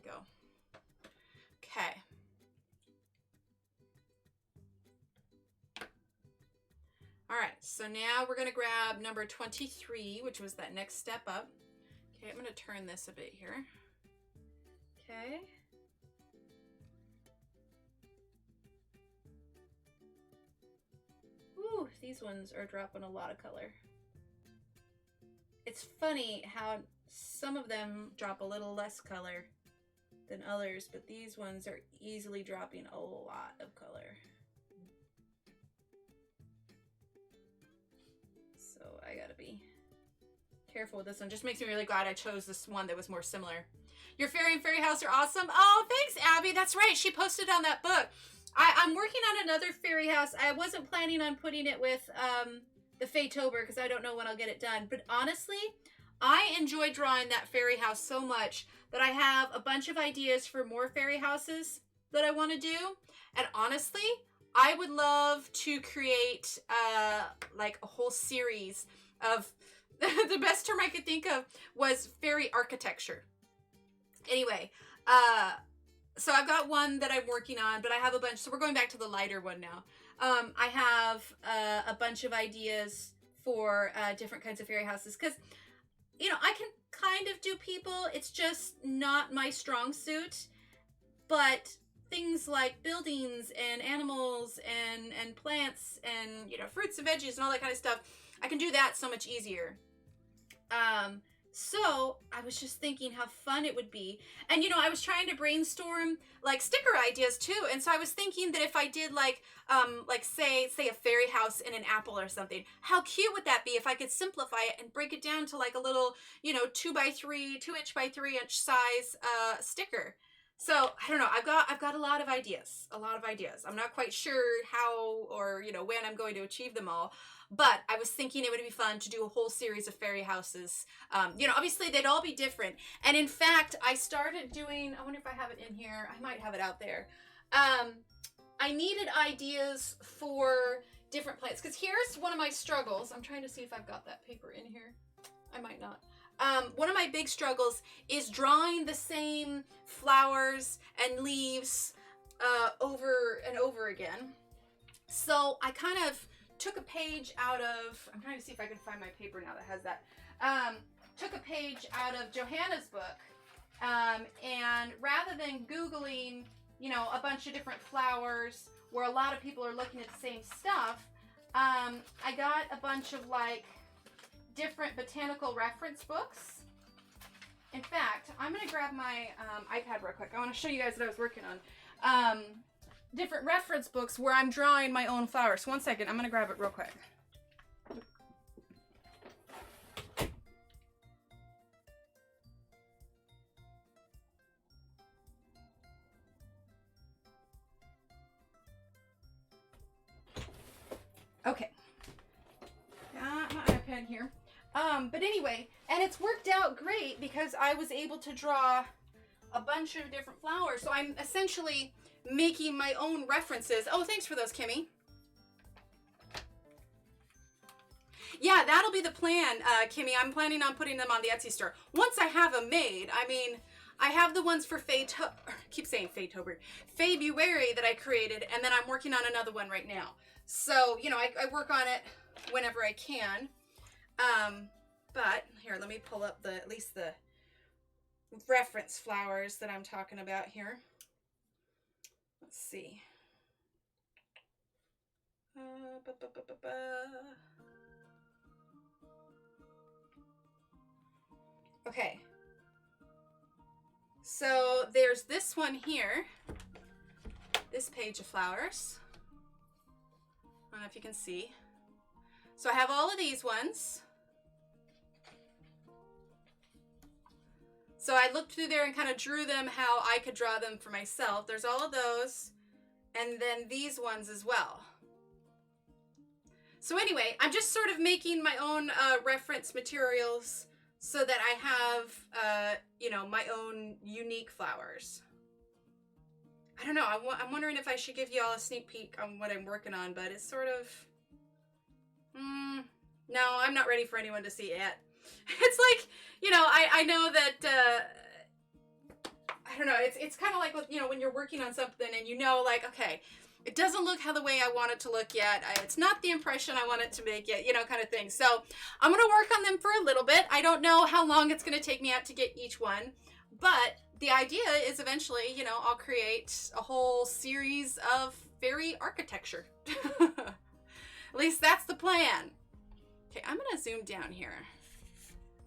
Go. Okay. All right, so now we're going to grab number 23, which was that next step up. Okay, I'm going to turn this a bit here. Okay. Ooh, these ones are dropping a lot of color. It's funny how some of them drop a little less color than others, but these ones are easily dropping a lot of color. So I gotta be careful with this one. Just makes me really glad I chose this one that was more similar. Your fairy and fairy house are awesome. Oh, thanks, Abby. That's right. She posted on that book. I'm working on another fairy house. I wasn't planning on putting it with the Faytober because I don't know when I'll get it done. But honestly, I enjoy drawing that fairy house so much that I have a bunch of ideas for more fairy houses that I want to do. And honestly, I would love to create like a whole series of, the best term I could think of was fairy architecture. Anyway, so I've got one that I'm working on, but I have a bunch. So we're going back to the lighter one now. I have a bunch of ideas for different kinds of fairy houses because, you know, I can kind of do people. It's just not my strong suit. But things like buildings and animals and plants and, you know, fruits and veggies and all that kind of stuff, I can do that so much easier. So I was just thinking how fun it would be. And, you know, I was trying to brainstorm like sticker ideas too. And so I was thinking that if I did like say a fairy house in an apple or something, how cute would that be if I could simplify it and break it down to like a little, you know, 2-inch by 3-inch size sticker. So I don't know. I've got a lot of ideas. I'm not quite sure how or, you know, when I'm going to achieve them all. But I was thinking it would be fun to do a whole series of fairy houses. You know, obviously they'd all be different. And in fact, I started doing, I wonder if I have it in here. I might have it out there. I needed ideas for different plants. Because here's one of my struggles. I'm trying to see if I've got that paper in here. I might not. One of my big struggles is drawing the same flowers and leaves over and over again. So I kind of took a page out of, I'm trying to see if I can find my paper now that has that. Took a page out of Johanna's book than Googling, you know, a bunch of different flowers where a lot of people are looking at the same stuff, I got a bunch of like different botanical reference books. In fact, I'm going to grab my iPad real quick. I want to show you guys what I was working on. Different reference books where I'm drawing my own flowers. One second, I'm going to grab it real quick. Okay. Got my iPad here. But anyway, and it's worked out great because I was able to draw a bunch of different flowers. So I'm essentially making my own references. Oh, thanks for those, Kimmy. Yeah, that'll be the plan, Kimmy. I'm planning on putting them on the Etsy store. Once I have them made, I mean, I have the ones for February that I created, and then I'm working on another one right now. So, you know, I work on it whenever I can. But here, let me pull up at least the reference flowers that I'm talking about here. Let's see. Okay. So there's this one here. This page of flowers. I don't know if you can see. So I have all of these ones. So I looked through there and kind of drew them how I could draw them for myself. There's all of those. And then these ones as well. So anyway, I'm just sort of making my own reference materials so that I have, you know, my own unique flowers. I don't know. I'm wondering if I should give you all a sneak peek on what I'm working on, but it's sort of... no, I'm not ready for anyone to see it yet. It's like, you know, I know that, I don't know, it's kind of like, you know, when you're working on something and you know, like, okay, it doesn't look how the way I want it to look yet. It's not the impression I want it to make yet, you know, kind of thing. So I'm going to work on them for a little bit. I don't know how long it's going to take me out to get each one, but the idea is eventually, you know, I'll create a whole series of fairy architecture. At least that's the plan. Okay, I'm going to zoom down here.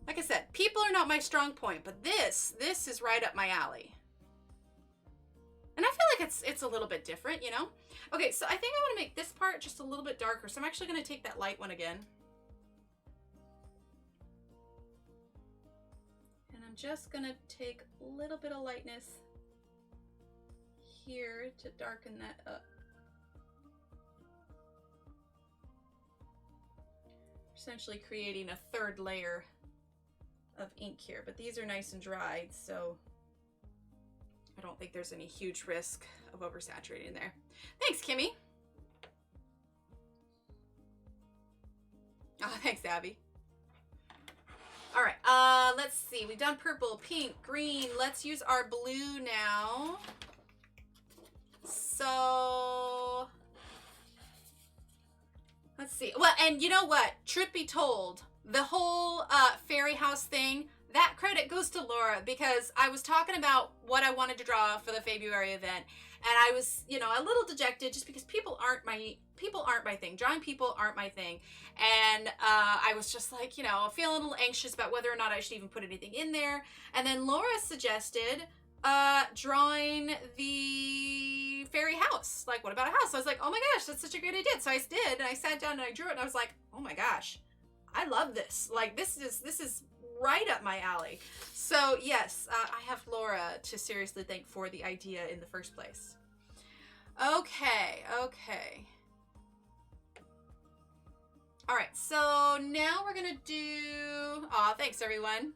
Like I said, people are not my strong point, but this is right up my alley. And I feel like it's a little bit different, you know? Okay, so I think I want to make this part just a little bit darker. So I'm actually going to take that light one again. And I'm just going to take a little bit of lightness here to darken that up. Essentially creating a third layer of ink here, but these are nice and dried, so I don't think there's any huge risk of oversaturating there. Thanks, Kimmy. Oh, thanks, Abby. All right, let's see. We've done purple, pink, green. Let's use our blue now. So let's see. Well, and you know what? Truth be told, the whole fairy house thing, that credit goes to Laura, because I was talking about what I wanted to draw for the February event, and I was, you know, a little dejected just because people aren't my thing. Drawing people aren't my thing. And I was just like, you know, feeling a little anxious about whether or not I should even put anything in there. And then Laura suggested drawing the fairy house. Like, what about a house? So I was like, oh my gosh, that's such a great idea. So I did, and I sat down and I drew it, and I was like, oh my gosh, I love this. Like, this is right up my alley. So yes, I have Laura to seriously thank for the idea in the first place. Okay. All right, so now we're gonna do, thanks everyone.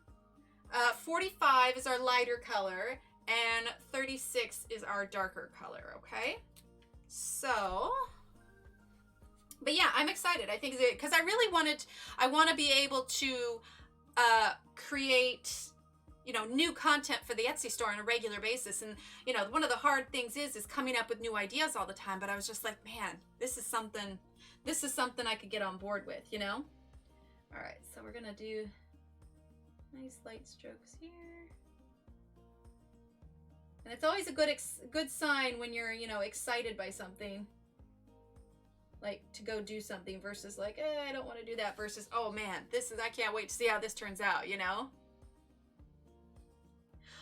45 is our lighter color, and 36 is our darker color, okay? So, but yeah, I'm excited. I think because I want to be able to create, you know, new content for the Etsy store on a regular basis. And, you know, one of the hard things is coming up with new ideas all the time. But I was just like, man, this is something I could get on board with, you know? All right, so we're going to do nice light strokes here. And it's always a good sign when you're, you know, excited by something. Like, to go do something versus like, I don't want to do that, versus, oh man, I can't wait to see how this turns out, you know?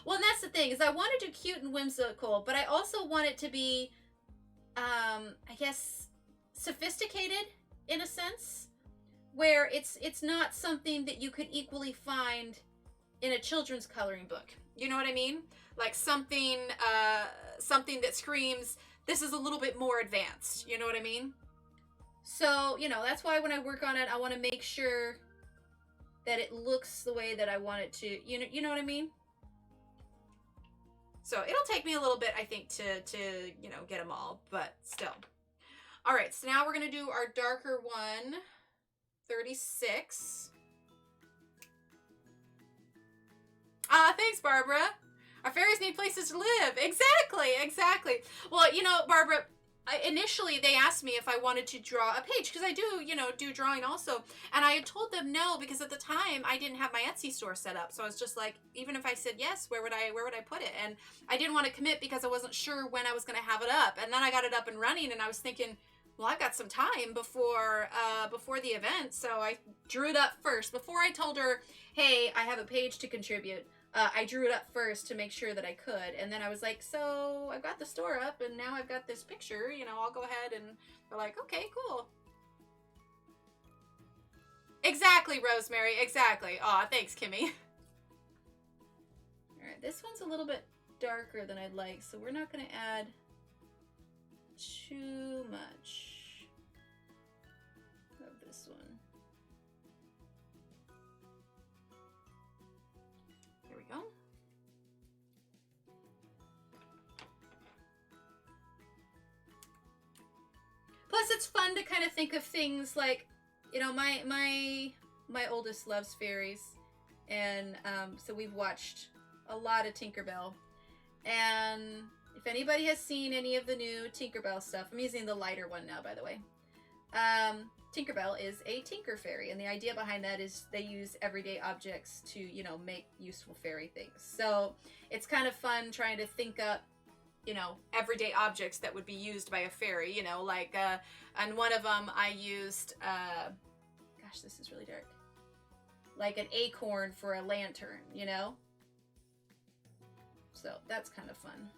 Well, and that's the thing, is I want to do cute and whimsical, but I also want it to be, I guess, sophisticated in a sense, where it's not something that you could equally find in a children's coloring book. You know what I mean? Like something that screams, this is a little bit more advanced. You know what I mean? So, you know, that's why when I work on it, I want to make sure that it looks the way that I want it to. You know what I mean? So it'll take me a little bit, I think, to you know, get them all, but still. All right, so now we're going to do our darker one, 36. Thanks, Barbara. Our fairies need places to live. Exactly. Well, you know, Barbara, initially they asked me if I wanted to draw a page, because I do, you know, do drawing also. And I had told them no, because at the time I didn't have my Etsy store set up. So I was just like, even if I said yes, where would I put it? And I didn't want to commit because I wasn't sure when I was going to have it up. And then I got it up and running, and I was thinking, well, I've got some time before the event. So I drew it up first. Before I told her, hey, I have a page to contribute, I drew it up first to make sure that I could. And then I was like, so I've got the store up, and now I've got this picture, you know, I'll go ahead. And they're like, okay, cool. Exactly, Rosemary, exactly. Aw, thanks, Kimmy. All right, this one's a little bit darker than I'd like, so we're not going to add too much of this one. There we go. Plus, it's fun to kind of think of things like, you know, my oldest loves fairies, and so we've watched a lot of Tinkerbell. And if anybody has seen any of the new Tinkerbell stuff, I'm using the lighter one now, by the way. Tinkerbell is a tinker fairy, and the idea behind that is they use everyday objects to, you know, make useful fairy things. So it's kind of fun trying to think up, you know, everyday objects that would be used by a fairy, you know, like, and one of them I used, gosh, this is really dark, like an acorn for a lantern, you know? So that's kind of fun.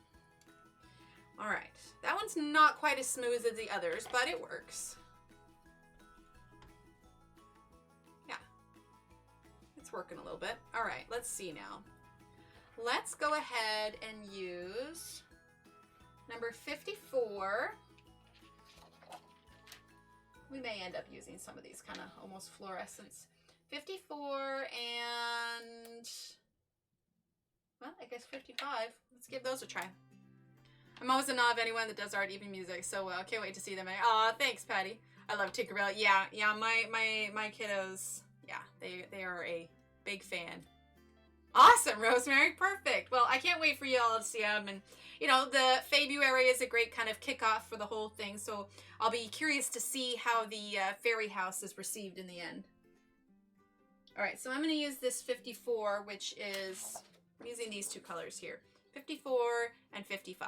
All right, that one's not quite as smooth as the others, but it works. Yeah, it's working a little bit. All right, let's see now. Let's go ahead and use number 54. We may end up using some of these kind of almost fluorescence. 54 and, well, I guess 55. Let's give those a try. I'm always in awe of anyone that does art, even music, so can't wait to see them. Aw, thanks, Patty. I love Tinkerbell. Yeah, my kiddos, yeah, they are a big fan. Awesome, Rosemary. Perfect. Well, I can't wait for you all to see them. And, you know, the February is a great kind of kickoff for the whole thing, so I'll be curious to see how the fairy house is received in the end. All right, so I'm going to use this 54, which is, I'm using these two colors here. 54 and 55.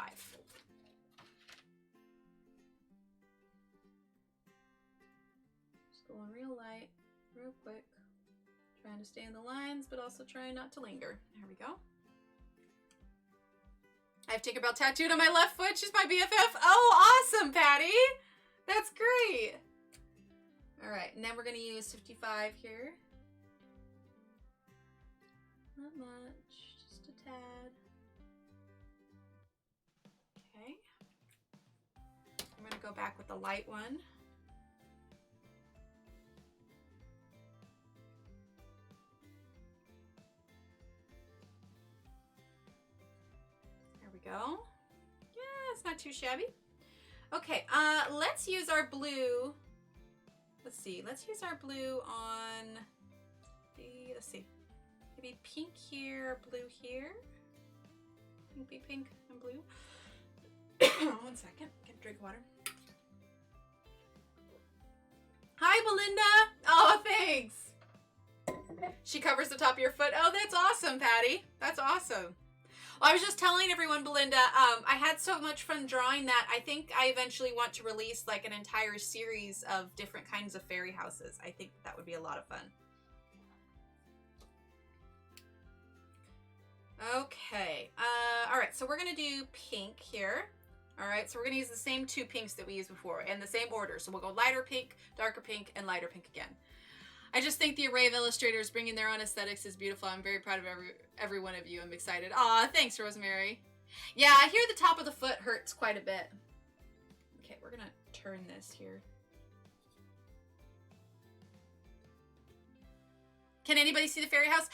Just going real light, real quick. Trying to stay in the lines, but also trying not to linger. There we go. I have Tinkerbell tattooed on my left foot. She's my BFF. Oh, awesome, Patty. That's great. All right, and then we're going to use 55 here. Not much, just a tad. Okay. I'm going to go back with the light one. There we go. Yeah, it's not too shabby. Okay, let's use our blue. Let's see, let's use our blue on the, let's see, maybe pink here, blue here. Maybe pink and blue. 1 second, get a drink of water. Hi, Belinda. Oh, thanks. She covers the top of your foot. Oh, that's awesome, Patty. That's awesome. Well, I was just telling everyone, Belinda, I had so much fun drawing that I think I eventually want to release like an entire series of different kinds of fairy houses. I think that would be a lot of fun. Okay. All right, so we're going to do pink here. All right, so we're going to use the same 2 pinks that we used before in the same order. So we'll go lighter pink, darker pink, and lighter pink again. I just think the array of illustrators bringing their own aesthetics is beautiful. I'm very proud of every one of you. I'm excited. Aw, thanks, Rosemary. Yeah, I hear the top of the foot hurts quite a bit. Okay, we're going to turn this here. Can anybody see the fairy house?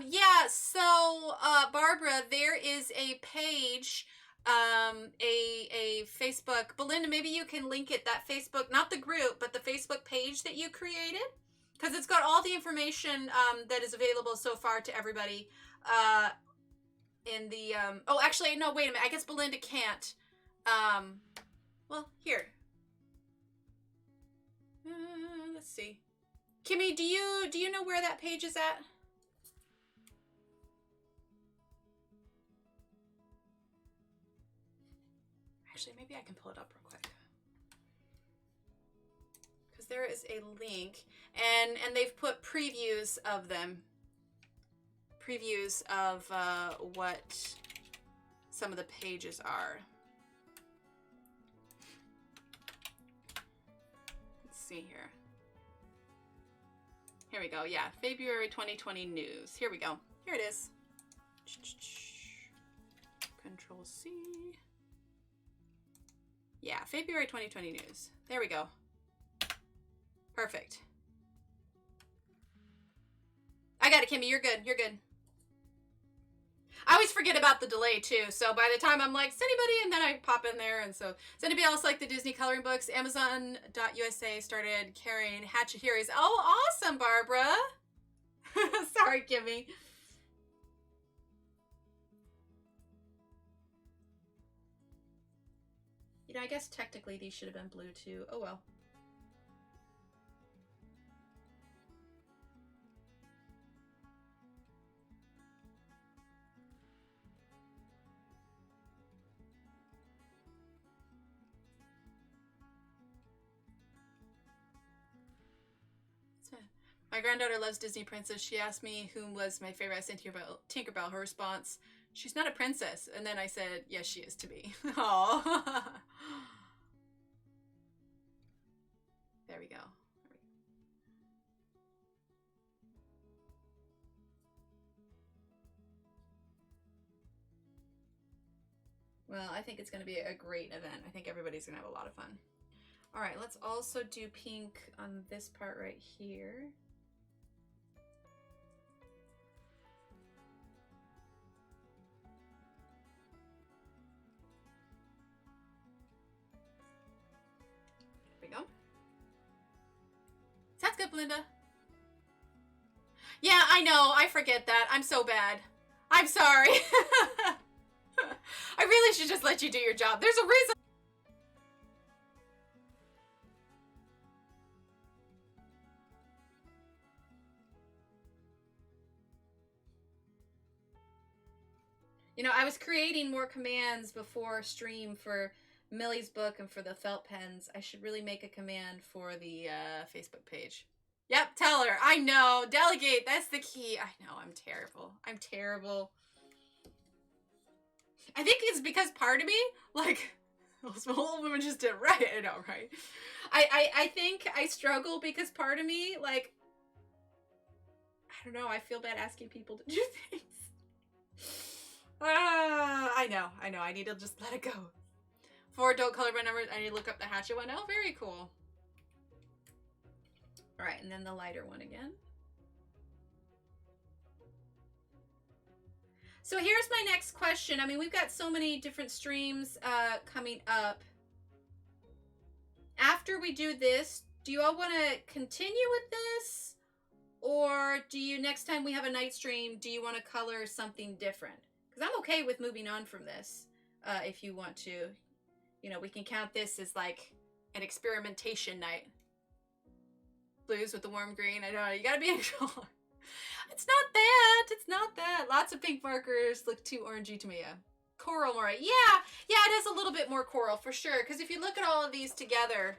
Yeah, so, Barbara, there is a page, a Facebook. Belinda, maybe you can link it, that Facebook, not the group, but the Facebook page that you created. Because it's got all the information that is available so far to everybody in the... oh, actually, no, wait a minute. I guess Belinda can't. Well, here. Let's see. Kimmy, do you know where that page is at? Actually, maybe I can pull it up real quick. Because there is a link, and they've put previews of them. Previews of what some of the pages are. Let's see here. Here we go. Yeah, February 2020 news. Here we go. Here it is. Control C. Yeah, February 2020 news. There we go. Perfect. I got it, Kimmy. You're good. You're good. I always forget about the delay, too. So by the time I'm like, is anybody? And then I pop in there. And so, does anybody else like the Disney coloring books? Amazon.USA started carrying Hachihiris. Oh, awesome, Barbara. Sorry, Kimmy. You know, I guess technically these should have been blue, too. Oh, well. My granddaughter loves Disney Princess. She asked me who was my favorite. I said Tinkerbell. Her response, she's not a princess. And then I said, yes, she is to me. Oh. There we go. Well, I think it's going to be a great event. I think everybody's going to have a lot of fun. All right, let's also do pink on this part right here. There we go. Sounds good, Belinda. Yeah, I know. I forget that. I'm so bad. I'm sorry. I really should just let you do your job. There's a reason. You know, I was creating more commands before stream for Millie's book and for the felt pens. I should really make a command for the Facebook page. Yep, tell her. I know. Delegate. That's the key. I know. I'm terrible. I'm terrible. I think it's because part of me, like, those old women just did right. I know, right? I think I struggle because part of me, like, I don't know. I feel bad asking people to do things. I know. I need to just let it go. For don't color by numbers, I need to look up the hatchet one. Oh, very cool. All right, and then the lighter one again. So here's my next question. I mean, we've got so many different streams coming up. After we do this, do you all want to continue with this? Or do you, next time we have a night stream, do you want to color something different? Because I'm okay with moving on from this, if you want to. You know, we can count this as like an experimentation night. Blues with the warm green. I know, you gotta be in control. It's not that. It's not that. Lots of pink markers look too orangey to me. Yeah. Coral more. Yeah, it is a little bit more coral for sure. Because if you look at all of these together,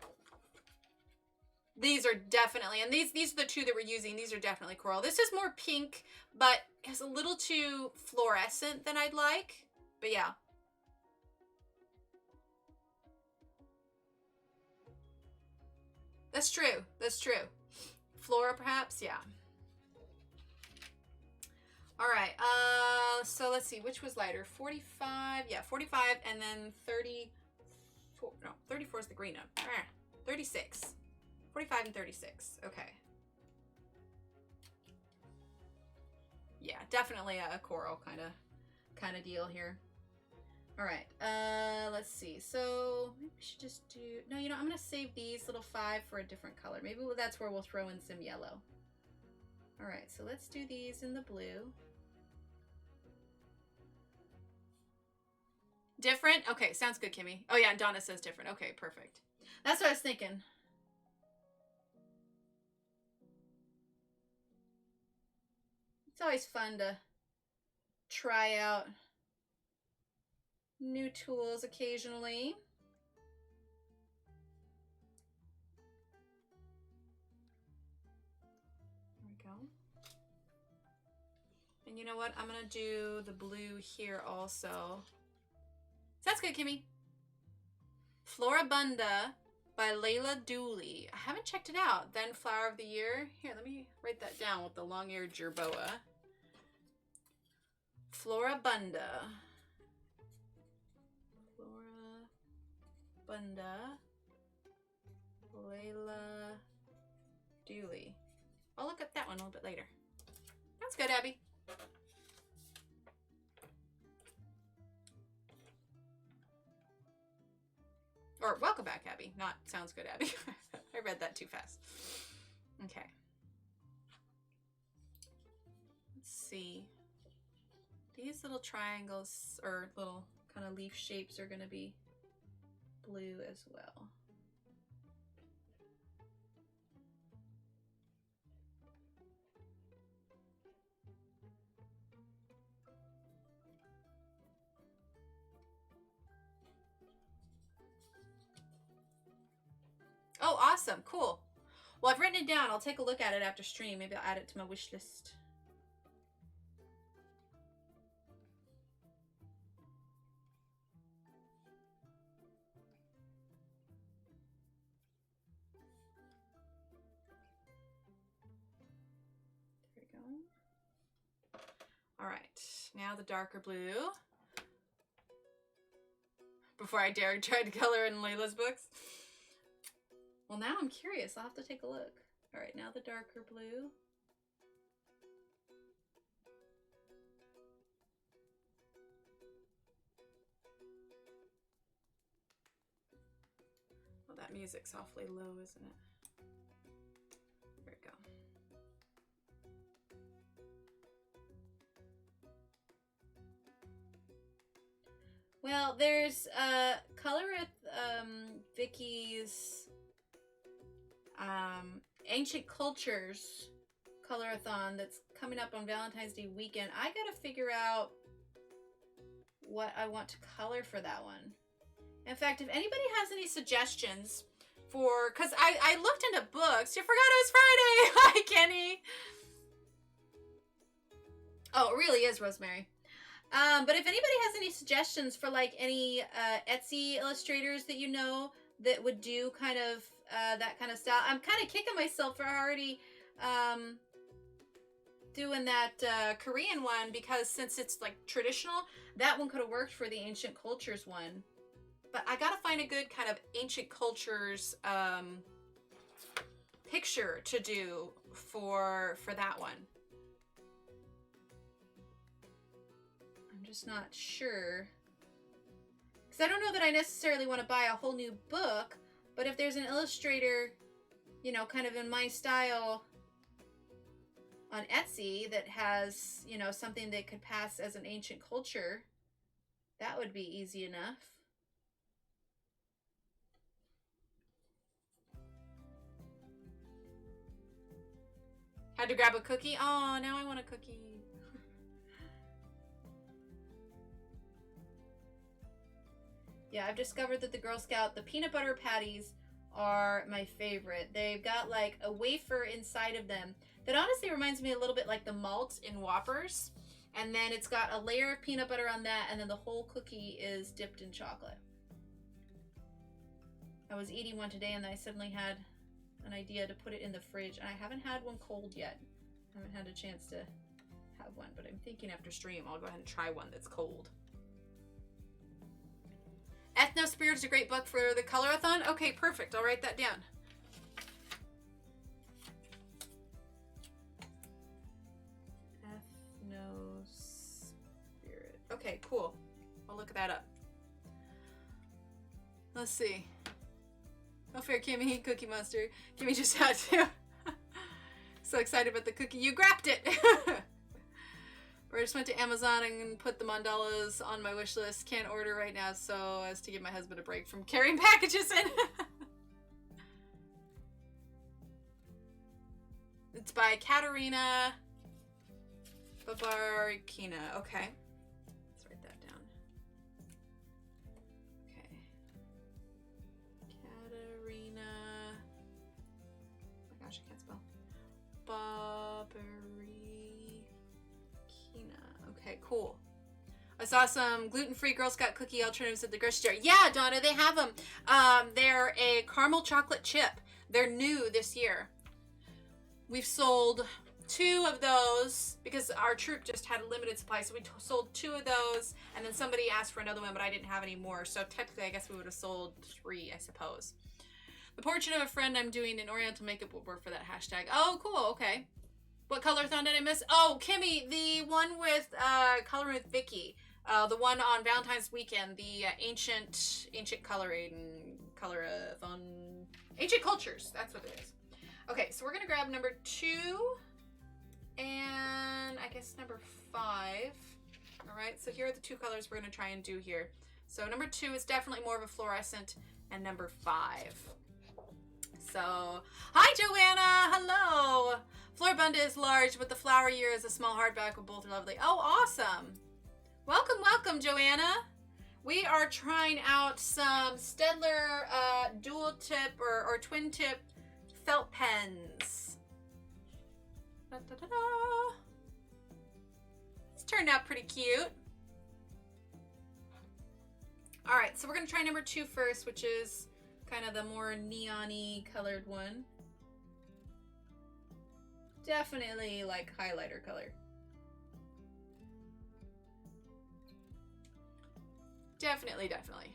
these are definitely, and these are the two that we're using. These are definitely coral. This is more pink, but it's a little too fluorescent than I'd like. But yeah. That's true. That's true. Flora, perhaps? Yeah. All right. So let's see. Which was lighter? 45. Yeah, 45, and then 34. No, 34 is the green one. 36. 45 and 36. Okay. Yeah, definitely a coral kind of deal here. All right. Let's see. So maybe we should just do. No, you know, I'm gonna save these little 5 for a different color. Maybe that's where we'll throw in some yellow. All right. So let's do these in the blue. Different? Okay, sounds good, Kimmy. Oh yeah, and Donna says different. Okay, perfect. That's what I was thinking. It's always fun to try out new tools occasionally. There we go. And you know what? I'm gonna do the blue here also. Sounds good, Kimmy. Floribunda by Layla Dooley. I haven't checked it out. Then Flower of the Year. Here, let me write that down with the long-eared jerboa. Floribunda. Floribunda. Layla Dooley. I'll look up that one a little bit later. That's good, Abby. Or welcome back, Abby. Not sounds good, Abby. I read that too fast. Okay. Let's see. These little triangles or little kind of leaf shapes are going to be blue as well. Oh, awesome. Cool. Well, I've written it down. I'll take a look at it after stream. Maybe I'll add it to my wish list. There we go. All right. Now the darker blue. Before I dare try to color in Layla's books. Well, now I'm curious. I'll have to take a look. All right, now the darker blue. Well, that music's awfully low, isn't it? There we go. Well, there's Color at Vicky's Ancient Cultures Colorathon that's coming up on Valentine's Day weekend. I gotta figure out what I want to color for that one. In fact, if anybody has any suggestions for, because I looked into books. You forgot it was Friday. Hi, Kenny. Oh, it really is, Rosemary. But if anybody has any suggestions for like any Etsy illustrators that you know that would do kind of that kind of style, I'm kind of kicking myself for already doing that Korean one, because since it's like traditional, that one could have worked for the Ancient Cultures one. But I gotta find a good kind of Ancient Cultures picture to do for that one. Just not sure, because I don't know that I necessarily want to buy a whole new book, but if there's an illustrator, you know, kind of in my style on Etsy that has, you know, something that could pass as an ancient culture, that would be easy enough. Had to grab a cookie. Oh, now I want a cookie. Yeah, I've discovered that the Girl Scout, the peanut butter patties are my favorite. They've got like a wafer inside of them that honestly reminds me a little bit like the malt in Whoppers. And then it's got a layer of peanut butter on that, and then the whole cookie is dipped in chocolate. I was eating one today and I suddenly had an idea to put it in the fridge, and I haven't had one cold yet. I haven't had a chance to have one, but I'm thinking after stream I'll go ahead and try one that's cold. Ethno Spirit is a great book for the colorathon. Okay, perfect. I'll write that down. Ethno Spirit. Okay, cool. I'll look that up. Let's see. No fair, Kimmy. Cookie Monster. Kimmy just had to. So excited about the cookie. You grabbed it! Or I just went to Amazon and put the mandalas on my wish list. Can't order right now so as to give my husband a break from carrying packages in. It's by Katerina Babarikina. Okay. Let's write that down. Okay. Katerina. Oh my gosh, I can't spell. Okay, cool. I saw some gluten-free Girl Scout cookie alternatives at the grocery store. Yeah, Donna, they have them. They're a caramel chocolate chip. They're new this year. We've sold 2 of those because our troop just had a limited supply, so we sold 2 of those, and then somebody asked for another one, but I didn't have any more, so technically I guess we would have sold 3, I suppose. The portrait of a friend I'm doing in Oriental makeup will work for that hashtag. Oh, cool, okay. What colorathon did I miss? Oh, Kimmy, the one with Coloring with Vicky. The one on Valentine's weekend, the ancient colorathon, ancient cultures. That's what it is. Okay, so we're gonna grab number 2 and I guess number 5. All right, so here are the 2 colors we're gonna try and do here. So number 2 is definitely more of a fluorescent, and number 5. So, hi Joanna, hello. Floribunda is large, but the flower year is a small hardback, but both are lovely. Oh, awesome. Welcome, welcome, Joanna. We are trying out some Staedtler dual tip or twin tip felt pens. Da, da, da, da. It's turned out pretty cute. All right, so we're gonna try number 2 first, which is kind of the more neon-y colored one. Definitely like highlighter color. Definitely, definitely.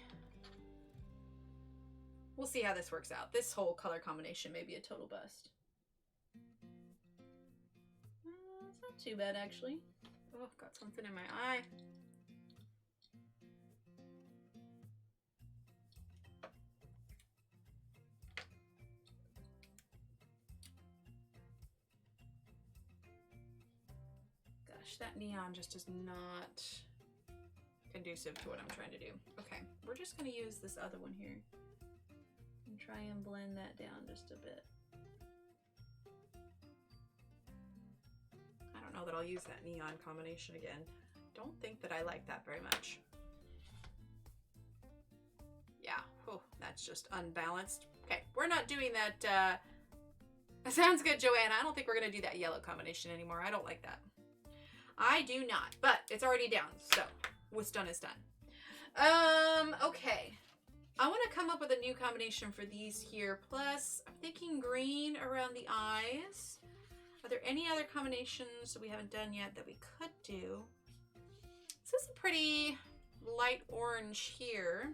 We'll see how this works out. This whole color combination may be a total bust. It's not too bad, actually. Oh, got something in my eye. That neon just is not conducive to what I'm trying to do. Okay, we're just going to use this other one here and try and blend that down just a bit. I don't know that I'll use that neon combination again. Don't think that I like that very much. Yeah, oh, that's just unbalanced. Okay, we're not doing that. That sounds good, Joanna. I don't think we're going to do that yellow combination anymore. I don't like that. I do not, but it's already down, so what's done is done. Okay. I want to come up with a new combination for these here. Plus, I'm thinking green around the eyes. Are there any other combinations that we haven't done yet that we could do? This is a pretty light orange here.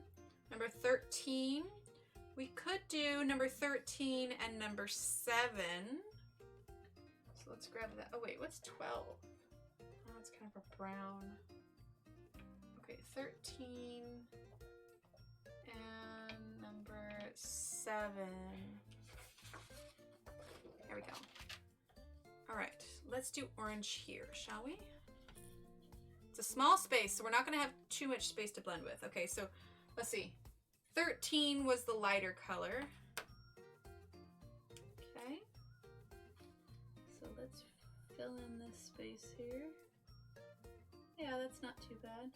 Number 13. We could do number 13 and number 7. So let's grab that. Oh wait, what's 12? It's kind of a brown. Okay, 13 and number 7. There we go. All right, let's do orange here, shall we? It's a small space, so we're not going to have too much space to blend with. Okay, so let's see. 13 was the lighter color. Okay. So let's fill in this space here. Yeah, that's not too bad.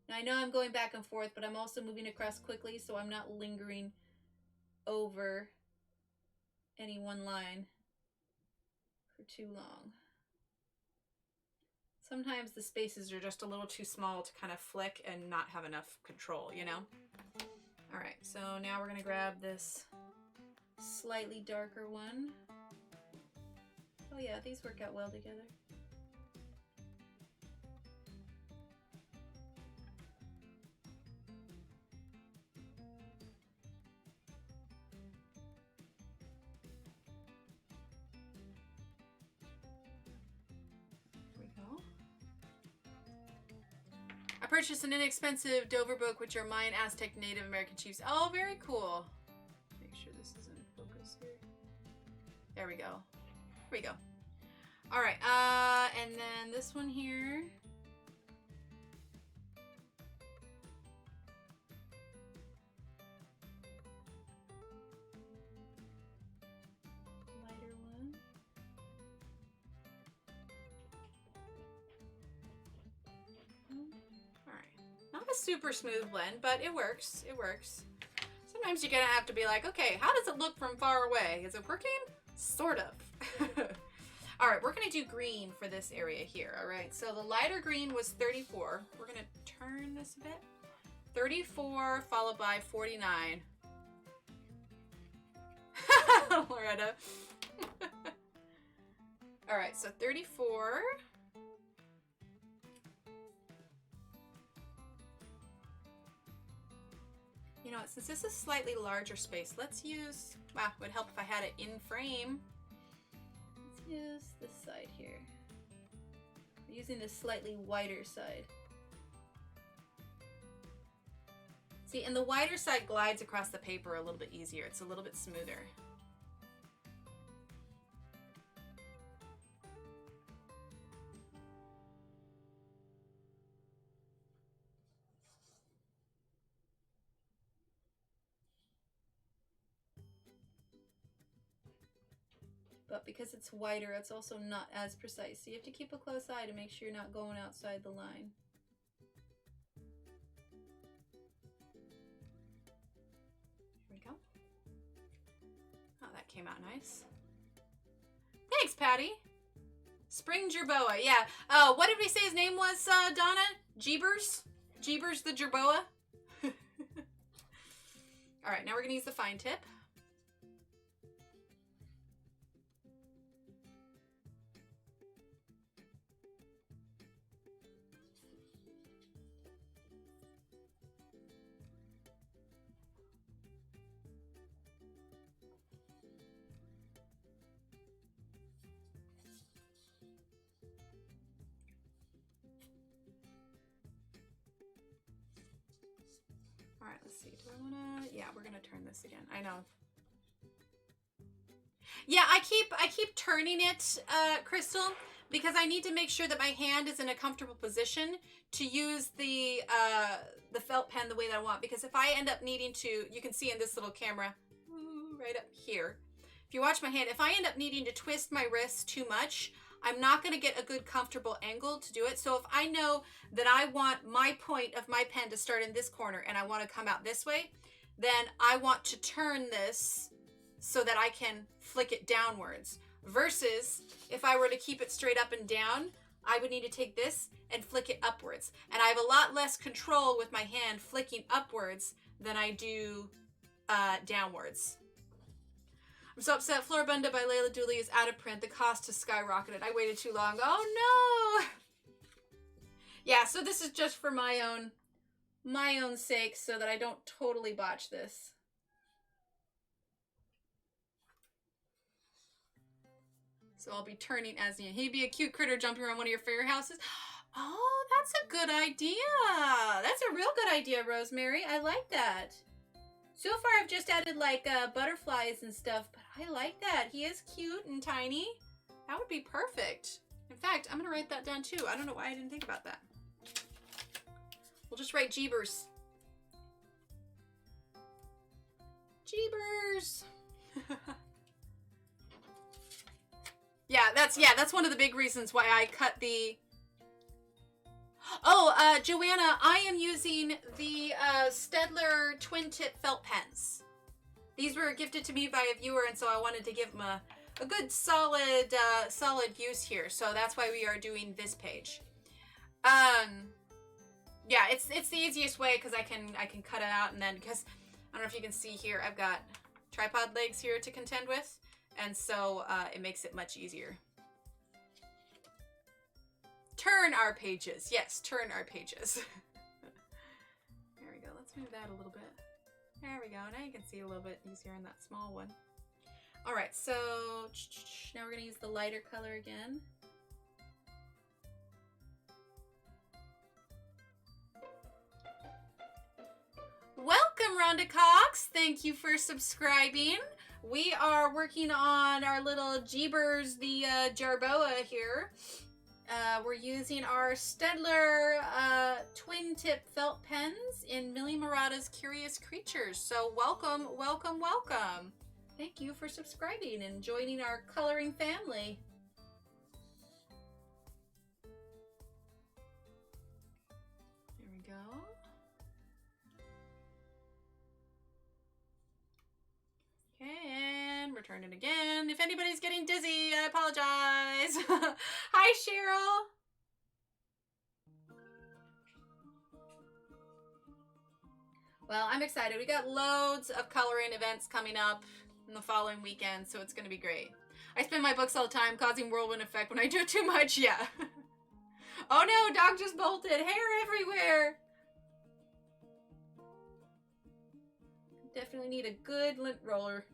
Now I know I'm going back and forth, but I'm also moving across quickly, so I'm not lingering over any one line for too long. Sometimes the spaces are just a little too small to kind of flick and not have enough control, you know? All right, so now we're gonna grab this slightly darker one. Oh yeah, these work out well together. I purchased an inexpensive Dover book, which are Mayan, Aztec, Native American chiefs. Oh, very cool. Make sure this is in focus here. There we go. Here we go. All right, and then this one here. Lighter one. Not a super smooth blend, but it works. It works. Sometimes you're gonna have to be like, okay, how does it look from far away? Is it working? Sort of. All right, we're gonna do green for this area here. All right, so the lighter green was 34. We're gonna turn this a bit. 34 followed by 49. Loretta. All right, so 34. You know what, since this is slightly larger space, let's use, wow, it would help if I had it in frame. Let's use this side here. I'm using the slightly whiter side. See, and the whiter side glides across the paper a little bit easier. It's a little bit smoother. But because it's whiter, it's also not as precise. So you have to keep a close eye to make sure you're not going outside the line. Here we go. Oh, that came out nice. Thanks, Patty. Spring Jerboa, yeah. Oh, what did we say his name was, Donna? Jeebers? Jeebers the Jerboa? All right, now we're gonna use the fine tip. All right, let's see. Do I wanna? Yeah, we're gonna turn this again. I know. Yeah, I keep turning it, Crystal, because I need to make sure that my hand is in a comfortable position to use the felt pen the way that I want. Because if I end up needing to, you can see in this little camera, right up here. If you watch my hand, if I end up needing to twist my wrist too much, I'm not going to get a good comfortable angle to do it. So if I know that I want my point of my pen to start in this corner and I want to come out this way, then I want to turn this so that I can flick it downwards. Versus if I were to keep it straight up and down, I would need to take this and flick it upwards. And I have a lot less control with my hand flicking upwards than I do downwards. I'm so upset. Floribunda by Layla Dooley is out of print. The cost has skyrocketed. I waited too long. Oh no! Yeah, so this is just for my own sake so that I don't totally botch this. So I'll be turning as needed. He'd be a cute critter jumping around one of your favorite houses. Oh, that's a good idea. That's a real good idea, Rosemary. I like that. So far, I've just added like butterflies and stuff, but I like that. He is cute and tiny. That would be perfect. In fact, I'm going to write that down too. I don't know why I didn't think about that. We'll just write Jeebers. Jeebers. That's one of the big reasons why I cut the... Oh, Joanna, I am using the Staedtler twin tip felt pens. These were gifted to me by a viewer, and so I wanted to give them a good solid use here. So that's why we are doing this page. Yeah, it's the easiest way because I can cut it out, and then because I don't know if you can see here, I've got tripod legs here to contend with, and so it makes it much easier. Turn our pages. Yes, turn our pages. There we go. Let's move that a little bit. There we go. Now you can see a little bit easier in that small one. All right, so now we're going to use the lighter color again. Welcome, Rhonda Cox. Thank you for subscribing. We are working on our little Jeebers, the Jerboa here. We're using our Staedtler twin tip felt pens in Millie Marotta's Curious Creatures. So welcome, welcome, welcome. Thank you for subscribing and joining our coloring family. There we go. Okay, and we're turning again. If anybody's getting dizzy, I apologize. Hi, Cheryl. Well, I'm excited. We got loads of coloring events coming up in the following weekend, so it's going to be great. I spin my books all the time, causing whirlwind effect when I do too much. Yeah. Oh no, dog just bolted. Hair everywhere. Definitely need a good lint roller.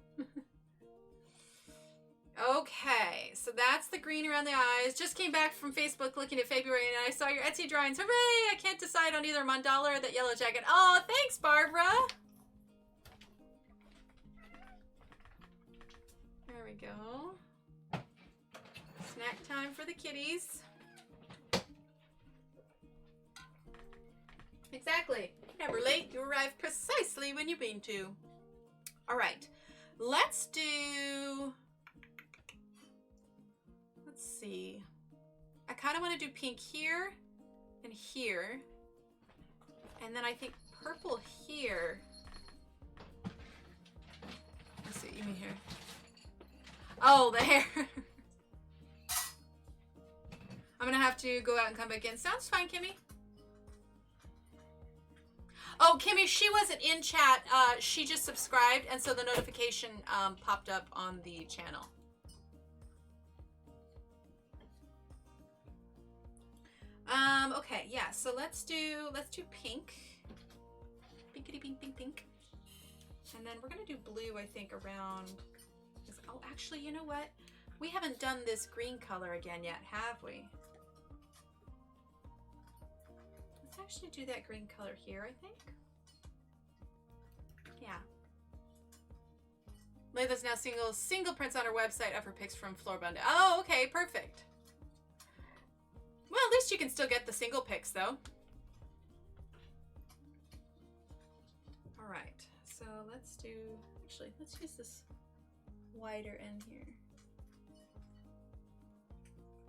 Okay, so that's the green around the eyes. Just came back from Facebook looking at February and I saw your Etsy drawings. Hooray! I can't decide on either mandala or that yellow jacket. Oh, thanks, Barbara. There we go. Snack time for the kitties. Exactly. You're never late. You arrive precisely when you mean to. All right. Let's do... Let's see. I kind of want to do pink here and here. And then I think purple here. Let's see. You mean here? Oh, the hair. I'm going to have to go out and come back in. Sounds fine, Kimmy. Oh, Kimmy, she wasn't in chat. She just subscribed, and so the notification popped up on the channel. Okay, yeah. So let's do pink. Pinkity pink, pink, pink. And then we're gonna do blue, I think, around. Oh, actually, you know what? We haven't done this green color again yet, have we? Let's actually do that green color here, I think. Yeah. Layla's now single prints on her website of her pics from Floorbund. Oh, okay, perfect. Well, at least you can still get the single pics, though. All right, so let's do, actually, let's use this wider end here.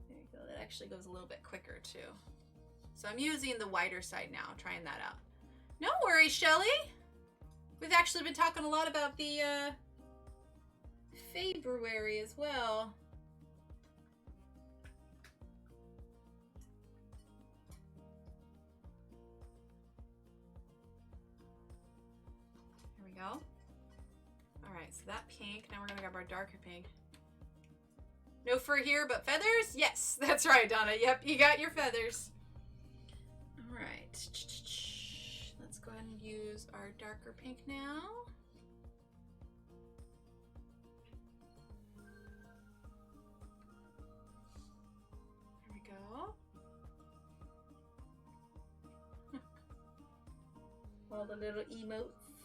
There you go, that actually goes a little bit quicker, too. So I'm using the wider side now, trying that out. No worries, Shelly. We've actually been talking a lot about the February as well. There we go. All right, so that pink. Now we're gonna grab our darker pink. No fur here, but feathers? Yes, that's right, Donna. Yep, you got your feathers. All right. Let's go ahead and use our darker pink now. There we go. All the little emotes.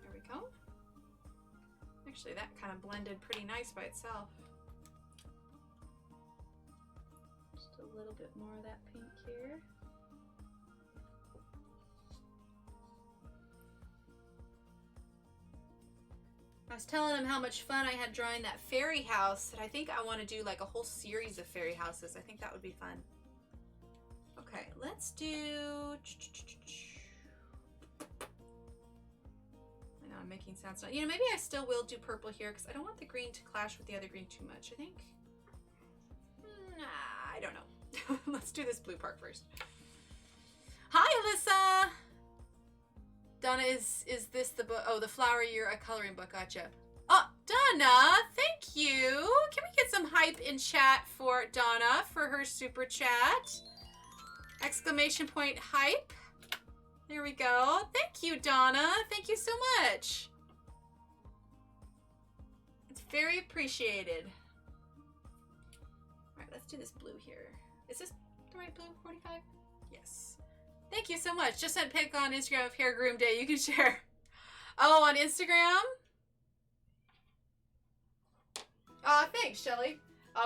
There we go. Actually, that kind of blended pretty nice by itself. Just a little bit more of that pink here. I was telling him how much fun I had drawing that fairy house, and I think I want to do like a whole series of fairy houses. I think that would be fun. Okay, let's do... I know I'm making sounds. You know, maybe I still will do purple here because I don't want the green to clash with the other green too much, I think. Nah, I don't know. Let's do this blue part first. Hi, Alyssa! Donna, is this the book? Oh, the flower year, a coloring book. Gotcha. Oh, Donna, thank you. Can we get some hype in chat for Donna for her super chat? Exclamation point hype. There we go. Thank you, Donna. Thank you so much. It's very appreciated. All right, let's do this blue here. Is this the right blue? 45? Yes. Thank you so much. Just sent pic on Instagram of Hair Groom Day. You can share. Oh, on Instagram? Thanks, Shelly.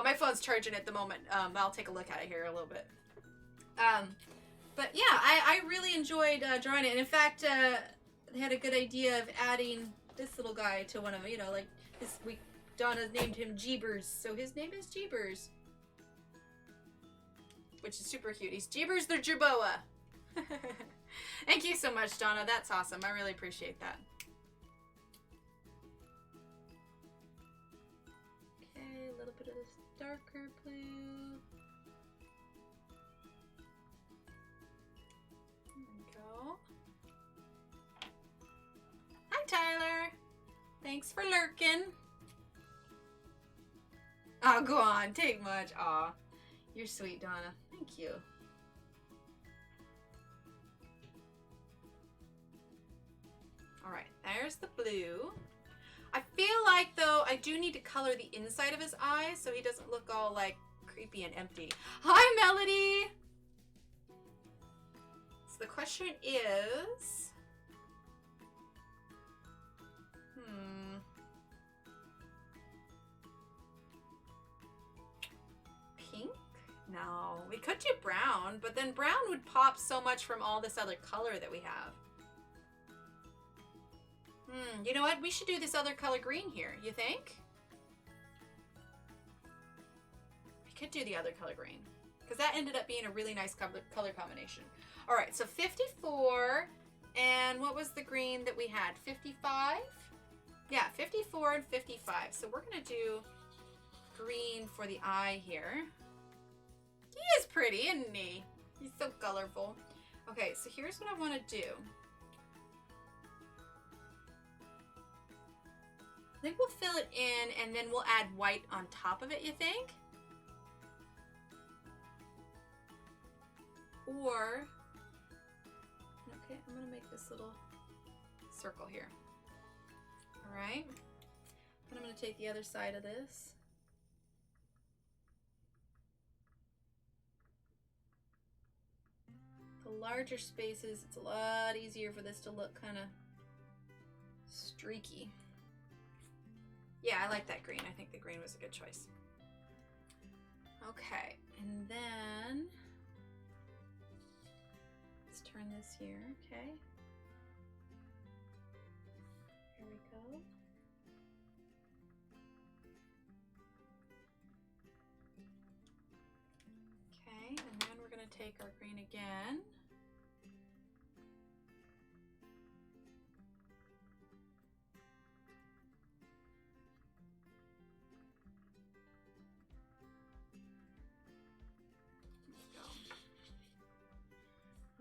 My phone's charging at the moment. I'll take a look at it here a little bit. But yeah, I really enjoyed drawing it. And in fact, they had a good idea of adding this little guy to one of them. You know, like this week, Donna named him Jeebers. So his name is Jeebers. Which is super cute. He's Jeebers the Jerboa. Thank you so much, Donna. That's awesome. I really appreciate that. Okay, a little bit of this darker blue. There we go. Hi, Tyler. Thanks for lurking. Oh, go on. Take much. Aw. You're sweet, Donna. Thank you. Alright, there's the blue. I feel like, though, I do need to color the inside of his eyes so he doesn't look all, like, creepy and empty. Hi, Melody! So the question is... Pink? No. We could do brown, but then brown would pop so much from all this other color that we have. You know what? We should do this other color green here. You think? We could do the other color green. Because that ended up being a really nice color combination. Alright, so 54. And what was the green that we had? 55? Yeah, 54 and 55. So we're going to do green for the eye here. He is pretty, isn't he? He's so colorful. Okay, so here's what I want to do. I think we'll fill it in and then we'll add white on top of it, you think? Or, okay, I'm gonna make this little circle here. All right, then I'm gonna take the other side of this. The larger spaces, it's a lot easier for this to look kind of streaky. Yeah, I like that green. I think the green was a good choice. Okay, and then let's turn this here, okay? Here we go. Okay, and then we're gonna take our green again.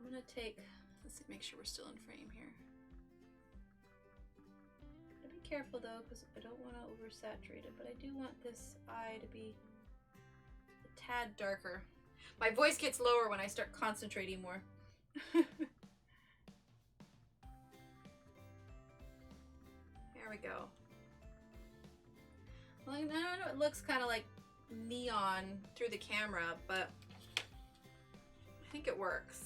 I'm gonna take, let's make sure we're still in frame here. Gotta be careful though, because I don't want to oversaturate it, but I do want this eye to be a tad darker. My voice gets lower when I start concentrating more. There we go. Well, I know it looks kind of like neon through the camera, but I think it works.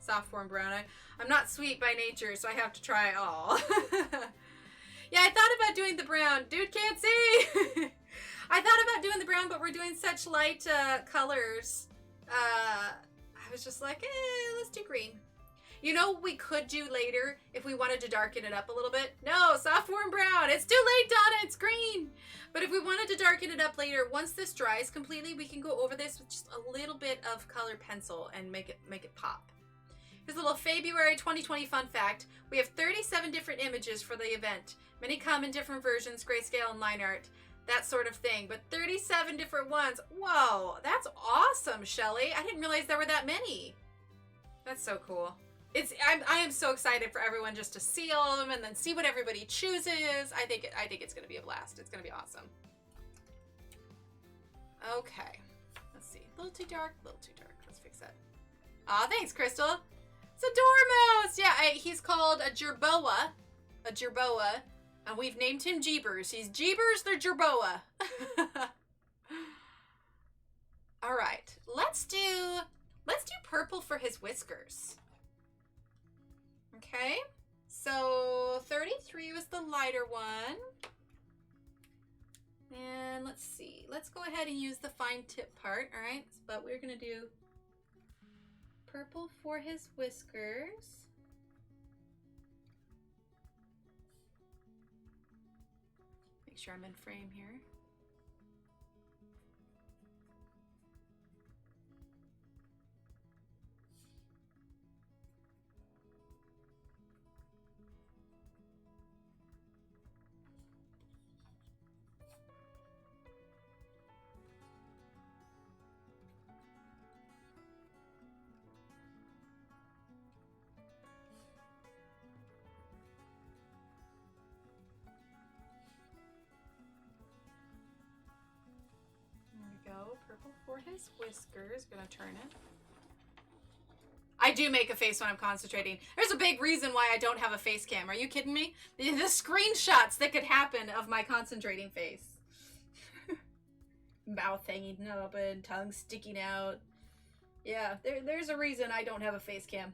Soft form brown. I'm not sweet by nature, so I have to try it all. Yeah, I thought about doing the brown. Dude can't see. I thought about doing the brown, but we're doing such light colors. I was just like, let's do green. You know what we could do later if we wanted to darken it up a little bit? No, soft warm brown. It's too late, Donna. It's green. But if we wanted to darken it up later, once this dries completely, we can go over this with just a little bit of color pencil and make it pop. Here's a little February 2020 fun fact. We have 37 different images for the event. Many come in different versions, grayscale and line art, that sort of thing. But 37 different ones. Whoa, that's awesome, Shelly. I didn't realize there were that many. That's so cool. I am so excited for everyone just to see all of them and then see what everybody chooses. I think it's going to be a blast. It's going to be awesome. Okay. Let's see. A little too dark. A little too dark. Let's fix that. Aw, thanks, Crystal. It's a dormouse. Yeah, he's called a jerboa. A jerboa. And we've named him Jeebers. He's Jeebers the Jerboa. All right. Let's do purple for his whiskers. Okay, so 33 was the lighter one. And let's see. Let's go ahead and use the fine tip part, all right? But we're going to do purple for his whiskers. Make sure I'm in frame here. Purple for his whiskers. Gonna turn it. I do make a face when I'm concentrating. There's a big reason why I don't have a face cam. Are you kidding me? The screenshots that could happen of my concentrating face. Mouth hanging open, tongue sticking out. Yeah, there's a reason I don't have a face cam.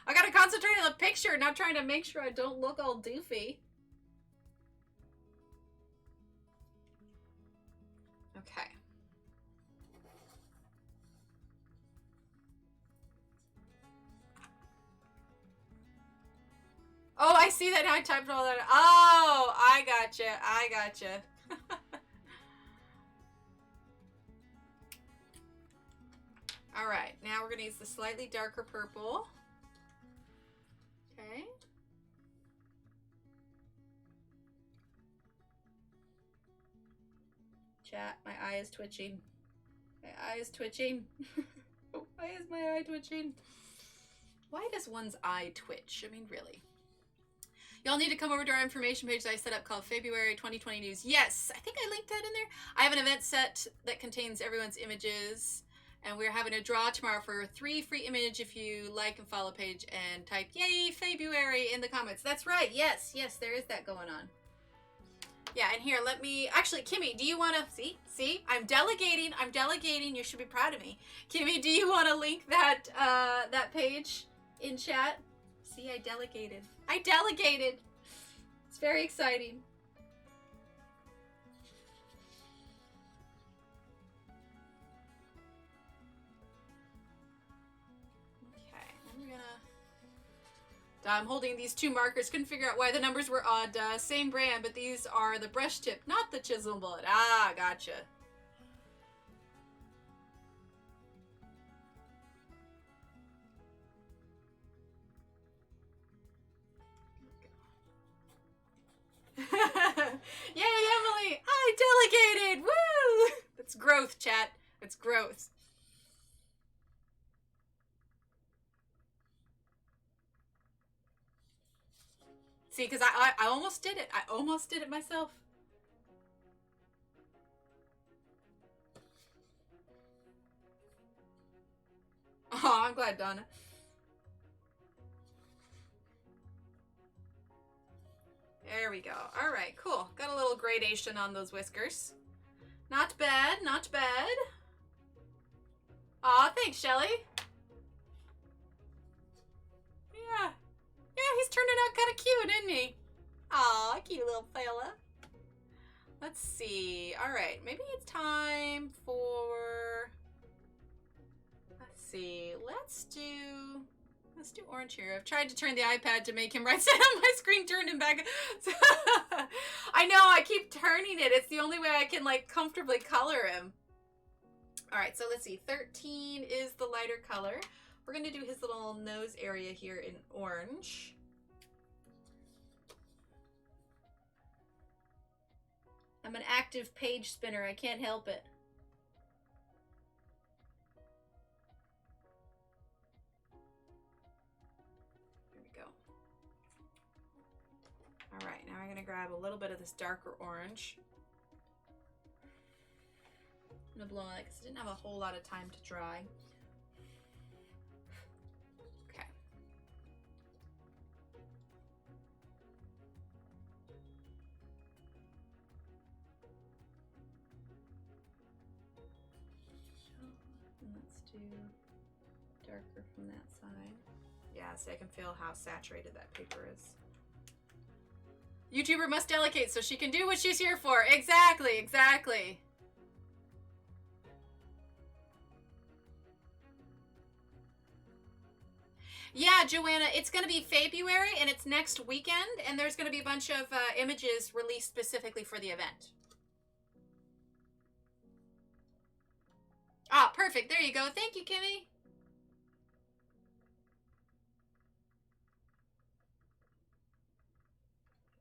I gotta concentrate on the picture, not trying to make sure I don't look all doofy. Okay. Oh, I see that now. I typed all that. Oh, I gotcha. I gotcha. All right. Now we're going to use the slightly darker purple. Okay. Chat, my eye is twitching. My eye is twitching. Why is my eye twitching? Why does one's eye twitch? I mean, really. Y'all need to come over to our information page that I set up called February 2020 News. Yes, I think I linked that in there. I have an event set that contains everyone's images. And we're having a draw tomorrow for 3 free images if you like and follow page and type "Yay February" in the comments. That's right. Yes, yes, there is that going on. Yeah, and here, let me... Actually, Kimmy, do you want to... See? I'm delegating. I'm delegating. You should be proud of me. Kimmy, do you want to link that, that page in chat? See, I delegated. I delegated. It's very exciting. Okay, I'm gonna... I'm holding these 2 markers. Couldn't figure out why the numbers were odd. Same brand, but these are the brush tip, not the chisel bullet. Ah, gotcha. Yay, Emily! I delegated! Woo! That's growth, chat. That's growth. See, because I almost did it. I almost did it myself. Oh, I'm glad, Donna. There we go. All right, cool. Got a little gradation on those whiskers. Not bad, not bad. Aw, thanks, Shelly. Yeah. Yeah, he's turning out kind of cute, isn't he? Aw, cute little fella. Let's see. All right, maybe it's time for... Let's see. Let's do orange here. I've tried to turn the iPad to make him right side on my screen, turned him back. I know, I keep turning it. It's the only way I can like comfortably color him. All right, so let's see. 13 is the lighter color. We're gonna do his little nose area here in orange. I'm an active page spinner. I can't help it. There we go. All right, now I'm going to grab a little bit of this darker orange. I'm going to blow on it because I didn't have a whole lot of time to dry. Okay. Let's do darker from that side. Yeah, see, I can feel how saturated that paper is. YouTuber must delegate so she can do what she's here for. Exactly, exactly. Yeah, Joanna, it's going to be February and it's next weekend, and there's going to be a bunch of images released specifically for the event. Ah, perfect. There you go. Thank you, Kimmy.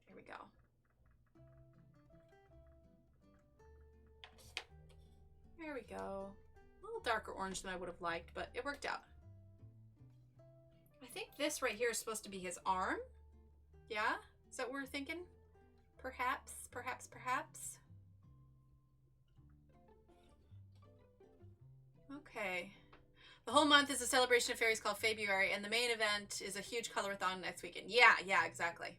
Here we go. There we go. A little darker orange than I would have liked, but it worked out. I think this right here is supposed to be his arm. Yeah? Is that what we're thinking? Perhaps, perhaps, perhaps. Okay. The whole month is a celebration of fairies called February, and the main event is a huge colorathon next weekend. Yeah, exactly.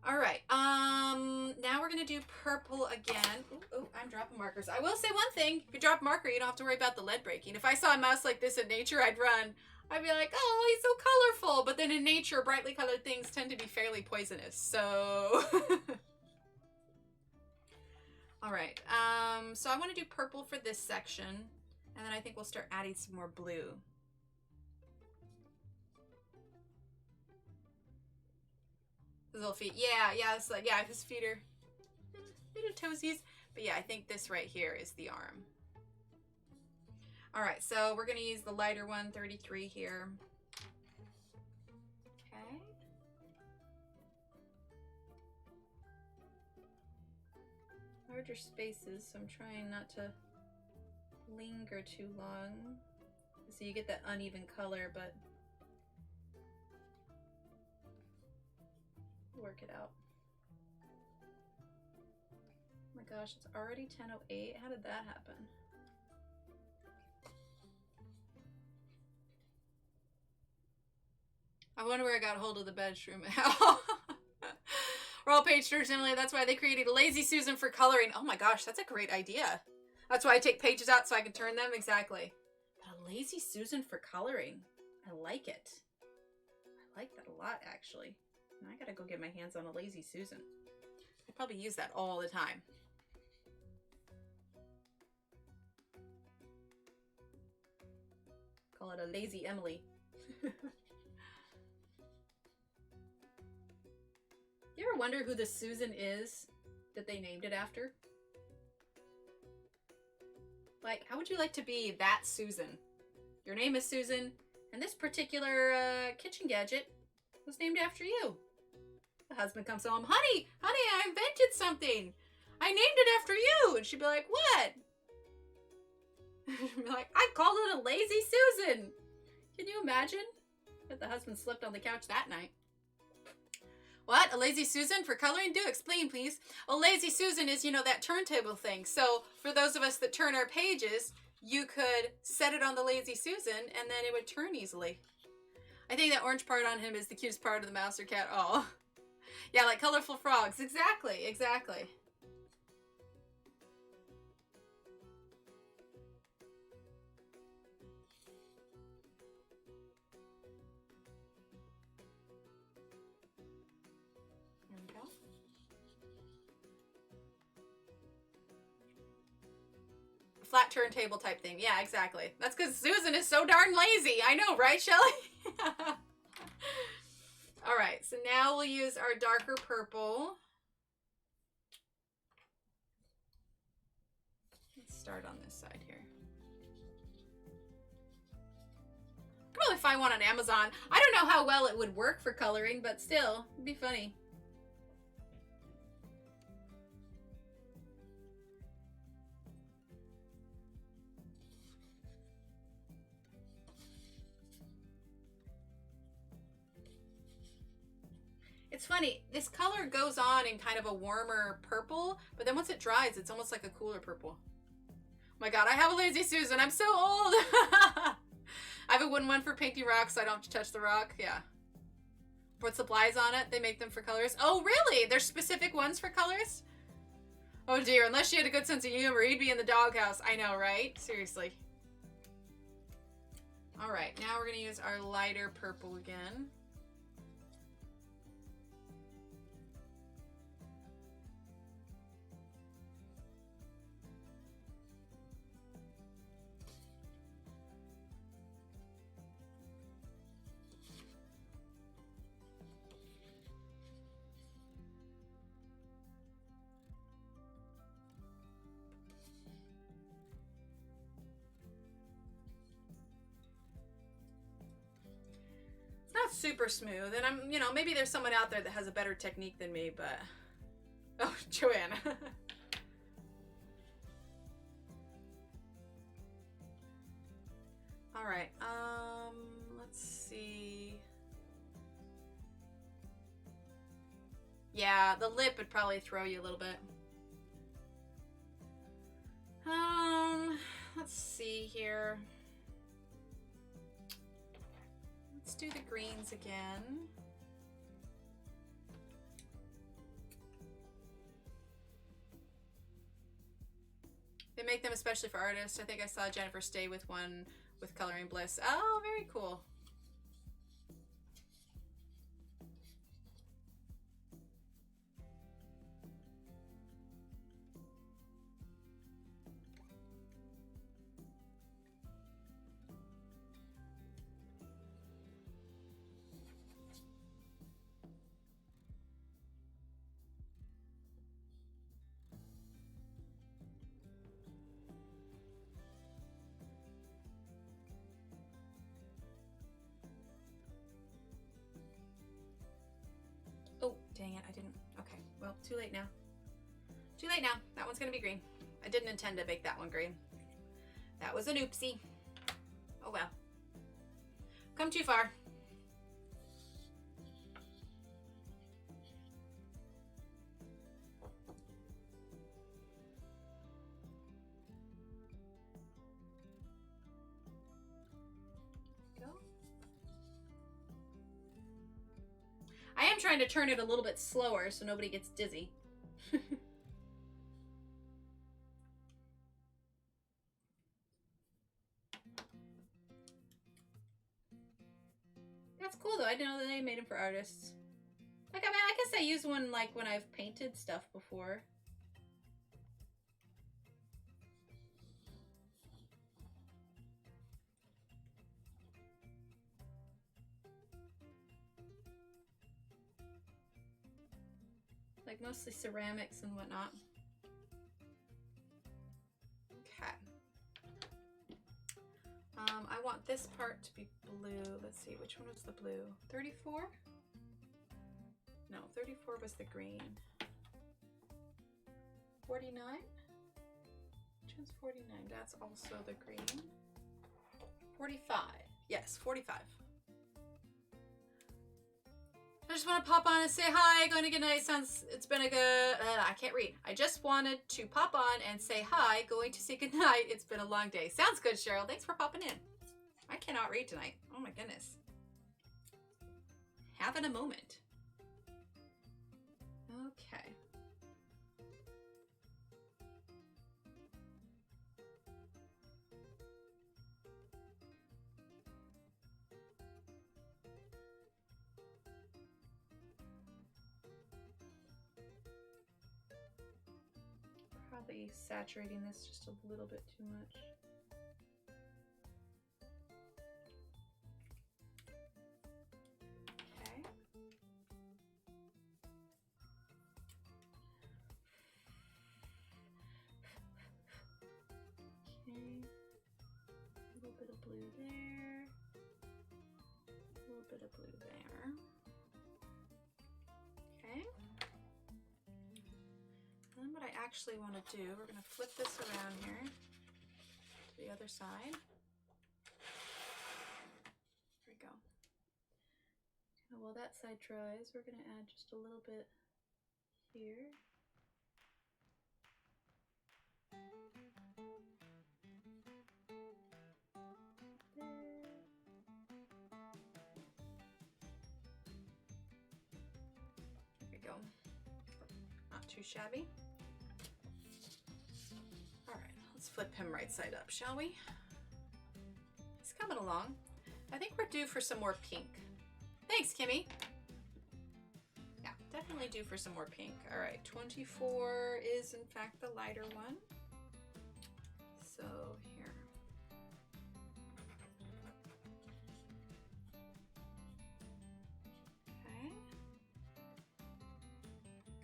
All right. Now we're gonna do purple again. Oh, I'm dropping markers. I will say one thing: if you drop a marker, you don't have to worry about the lead breaking. If I saw a mouse like this in nature, I'd run. I'd be like, oh, he's so colorful. But then in nature, brightly colored things tend to be fairly poisonous. So. All right. So I want to do purple for this section, and then I think we'll start adding some more blue. His little feet. Yeah, it's like, yeah, his feet are little toesies. But yeah, I think this right here is the arm. All right, so we're going to use the lighter one, 33 here. Okay. Larger spaces, so I'm trying not to linger too long. So you get that uneven color, but work it out. Oh my gosh, it's already 10:08. How did that happen? I wonder where I got a hold of the bedroom. We're all page turners, Emily. That's why they created a Lazy Susan for coloring. Oh my gosh, that's a great idea. That's why I take pages out so I can turn them. Exactly. But a Lazy Susan for coloring. I like it. I like that a lot, actually. Now I gotta go get my hands on a Lazy Susan. I probably use that all the time. Call it a Lazy Emily. You ever wonder who the Susan is that they named it after? Like, how would you like to be that Susan? Your name is Susan, and this particular kitchen gadget was named after you. The husband comes home, honey, I invented something. I named it after you. And she'd be like, what? She'd be like, I called it a Lazy Susan. Can you imagine if the husband slept on the couch that night? What? A Lazy Susan for coloring? Do explain, please. A Lazy Susan is, you know, that turntable thing. So for those of us that turn our pages, you could set it on the Lazy Susan and then it would turn easily. I think that orange part on him is the cutest part of the mouse or cat. Oh. Yeah, like colorful frogs. Exactly, exactly. flat turntable type thing. Yeah, exactly. That's because Susan is so darn lazy. I know, right, Shelly? All right, so now we'll use our darker purple. Let's start on this side here. I could probably find one on Amazon. I don't know how well it would work for coloring, but still, it'd be funny. It's funny, this color goes on in kind of a warmer purple, but then once it dries, it's almost like a cooler purple. Oh my god, I have a lazy Susan. I'm so old. I have a wooden one for painting rocks, so I don't have to touch the rock. Yeah. Put supplies on it. They make them for colors. Oh, really? There's specific ones for colors? Oh dear, unless she had a good sense of humor, he'd be in the doghouse. I know, right? Seriously. All right, now we're going to use our lighter purple again. Not super smooth, and I'm, you know, maybe there's someone out there that has a better technique than me, but... Oh, Joanna. All right, let's see. Yeah, the lip would probably throw you a little bit. Let's see here. Let's do the greens again. They make them especially for artists. I think I saw Jennifer Stay with one with Coloring Bliss. Oh, very cool. Oh, dang it, I didn't. Okay, well, too late now. Too late now. That one's gonna be green. I didn't intend to make that one green. That was an oopsie. Oh well. Come too far. I am trying to turn it a little bit slower so nobody gets dizzy. That's cool though. I didn't know that they made them for artists. Like, I mean, I guess I use one like when I've painted stuff before. Like mostly ceramics and whatnot. Okay. I want this part to be blue. Let's see, which one was the blue? 34? No, 34 was the green. 49? Which one's 49? That's also the green. 45. Yes, 45. I just want to pop on and say hi. Going to good night. Sounds, it's been a good, I can't read. I just wanted to pop on and say hi. Going to say good night. It's been a long day. Sounds good, Cheryl. Thanks for popping in. I cannot read tonight. Oh my goodness. Having a moment. Okay. Probably saturating this just a little bit too much. Okay. Okay. A little bit of blue there. A little bit of blue there. Okay. Then what I actually want to do, we're going to flip this around here to the other side. There we go. And while that side dries, we're going to add just a little bit here. There we go. Not too shabby. All right, let's flip him right side up, shall we? He's coming along. I think we're due for some more pink. Thanks, Kimmy. Yeah, definitely due for some more pink. All right, 24 is in fact the lighter one. So here. Okay.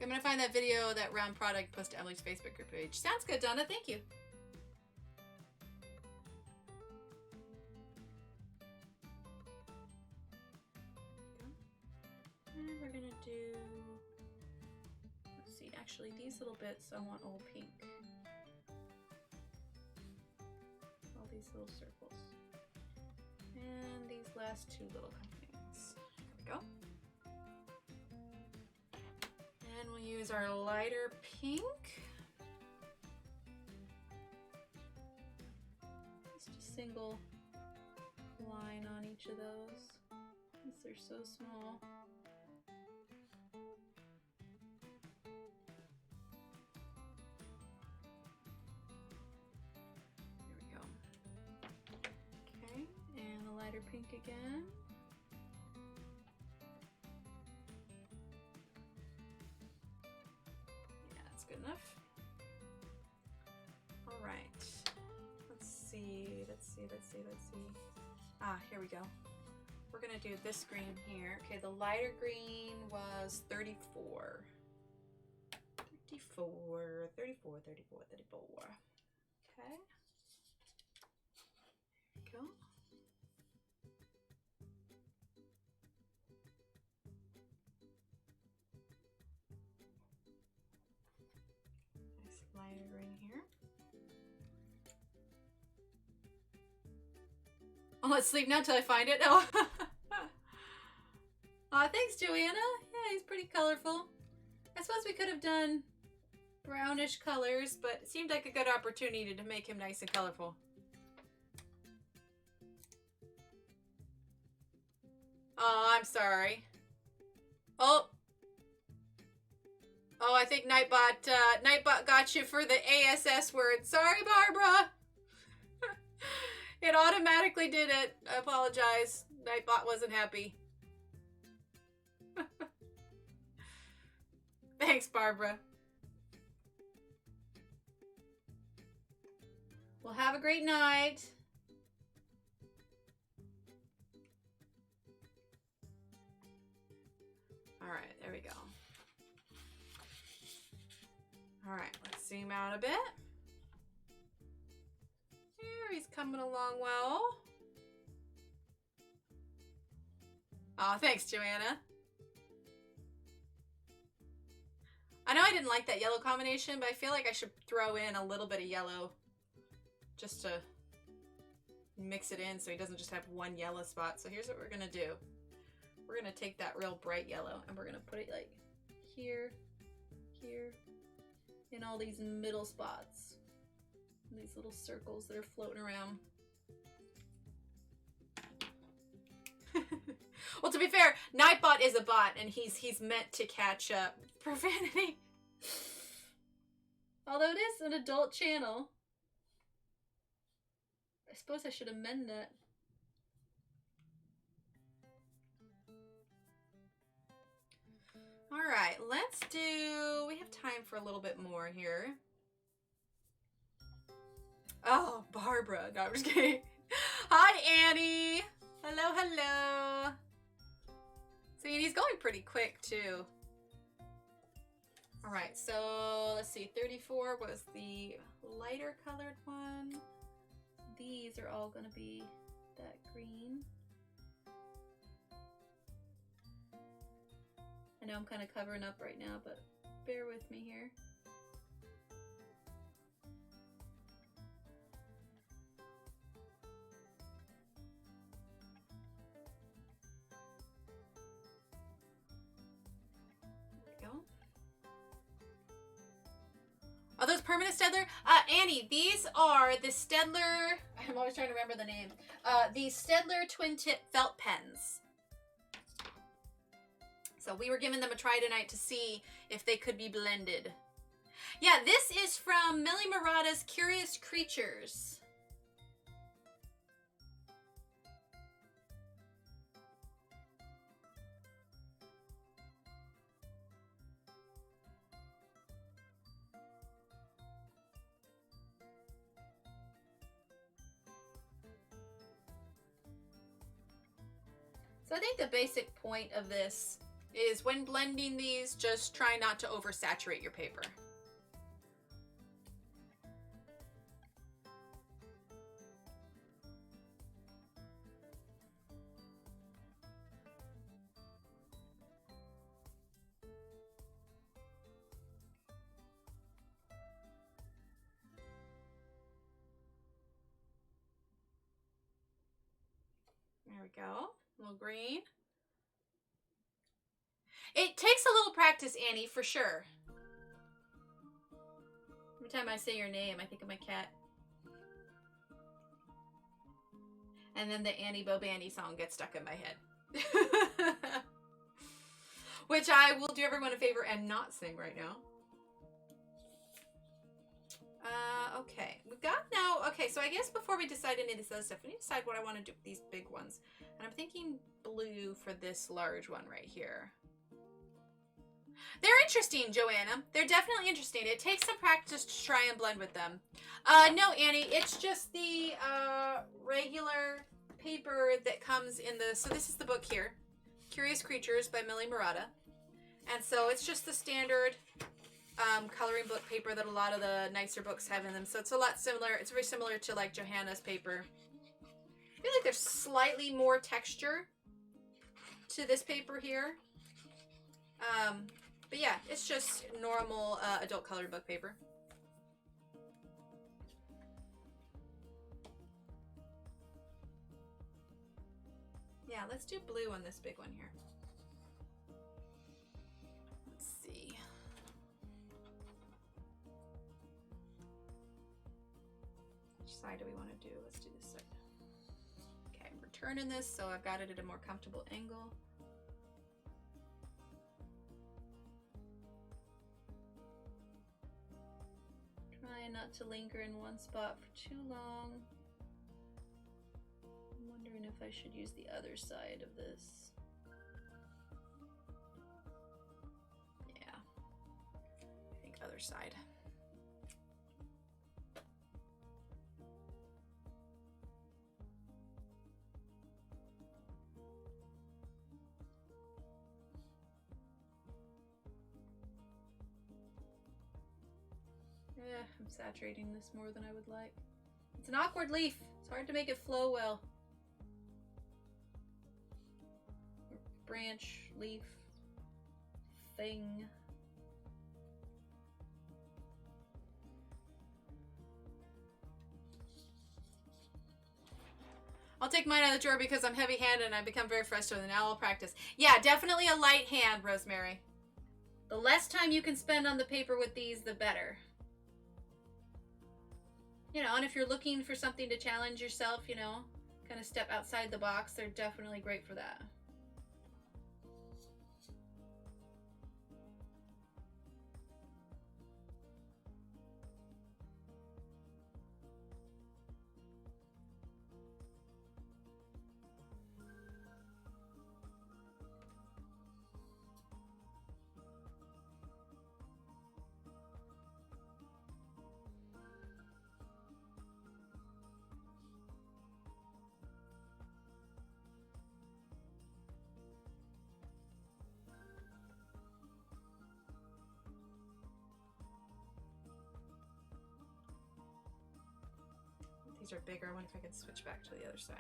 I'm gonna find that video, that round product, post to Emily's Facebook group page. Sounds good, Donna, thank you. And we're gonna do, let's see, actually these little bits I want all pink. All these little circles. And these last two little openings. There we go. And we'll use our lighter pink. Just a single line on each of those, since they're so small. There we go. Okay, and the lighter pink again. Good enough. All right. Let's see. Ah, here we go. We're gonna do this green here. Okay, the lighter green was 34. 34. Okay. There we go. Lighter green here. Oh, let's sleep now till I find it. Oh, thanks, Joanna. Yeah, he's pretty colorful. I suppose we could have done brownish colors, but it seemed like a good opportunity to make him nice and colorful. Oh, I'm sorry. Oh, I think Nightbot got you for the ASS word. Sorry, Barbara. It automatically did it. I apologize. Nightbot wasn't happy. Thanks, Barbara. Well, have a great night. All right, there we go. All right, let's zoom out a bit. There, he's coming along well. Oh, thanks, Joanna. I know I didn't like that yellow combination, but I feel like I should throw in a little bit of yellow just to mix it in so he doesn't just have one yellow spot. So here's what we're gonna do. We're gonna take that real bright yellow and we're gonna put it like here, here, in all these middle spots. These little circles that are floating around. Well, to be fair, Nightbot is a bot and he's meant to catch up profanity. Although it is an adult channel. I suppose I should amend that. All right, let's do, we have time for a little bit more here. Oh, Barbara. No, I'm just kidding. Hi, Annie. Hello, hello. See, and he's going pretty quick, too. All right, so let's see. 34 was the lighter colored one. These are all going to be that green. I know I'm kind of covering up right now, but bear with me here. Are those permanent Staedtler? Annie, these are the Staedtler, I'm always trying to remember the name, the Staedtler twin tip felt pens. So we were giving them a try tonight to see if they could be blended. Yeah, this is from Millie Marotta's Curious Creatures. So I think the basic point of this is when blending these, just try not to oversaturate your paper. There we go. A little green. It takes a little practice, Annie, for sure. Every time I say your name, I think of my cat. And then the Annie Bobandy song gets stuck in my head. Which I will do everyone a favor and not sing right now. Okay. We've got now... Okay, so I guess before we decide any of this other stuff, we need to decide what I want to do with these big ones. And I'm thinking blue for this large one right here. They're interesting, Joanna. They're definitely interesting. It takes some practice to try and blend with them. No, Annie, it's just the regular paper that comes in the... So this is the book here. Curious Creatures by Millie Marotta. And so it's just the standard coloring book paper that a lot of the nicer books have in them. So it's a lot similar. It's very similar to like Johanna's paper. I feel like there's slightly more texture to this paper here. But yeah, it's just normal adult colored book paper. Yeah, let's do blue on this big one here. Let's see. Which side do we want to do? Let's do this side. Okay, I'm returning this so I've got it at a more comfortable angle. Try not to linger in one spot for too long. I'm wondering if I should use the other side of this. Yeah, I think other side. Yeah, I'm saturating this more than I would like. It's an awkward leaf. It's hard to make it flow well. Branch, leaf, thing. I'll take mine out of the drawer because I'm heavy-handed and I become very frustrated. Now I'll practice. Yeah, definitely a light hand, Rosemary. The less time you can spend on the paper with these, the better. You know, and if you're looking for something to challenge yourself, you know, kind of step outside the box, they're definitely great for that. These are bigger. I wonder if I could switch back to the other side.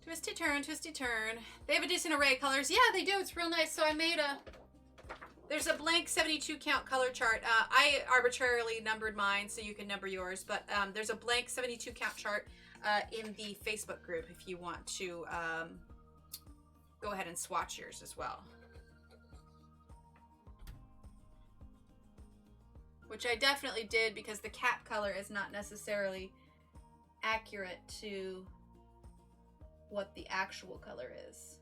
Twisty turn, twisty turn. They have a decent array of colors. Yeah, they do. It's real nice. So I made there's a blank 72 count color chart. I arbitrarily numbered mine, so you can number yours. But there's a blank 72 count chart in the Facebook group if you want to go ahead and swatch yours as well. Which I definitely did because the cap color is not necessarily accurate to what the actual color is.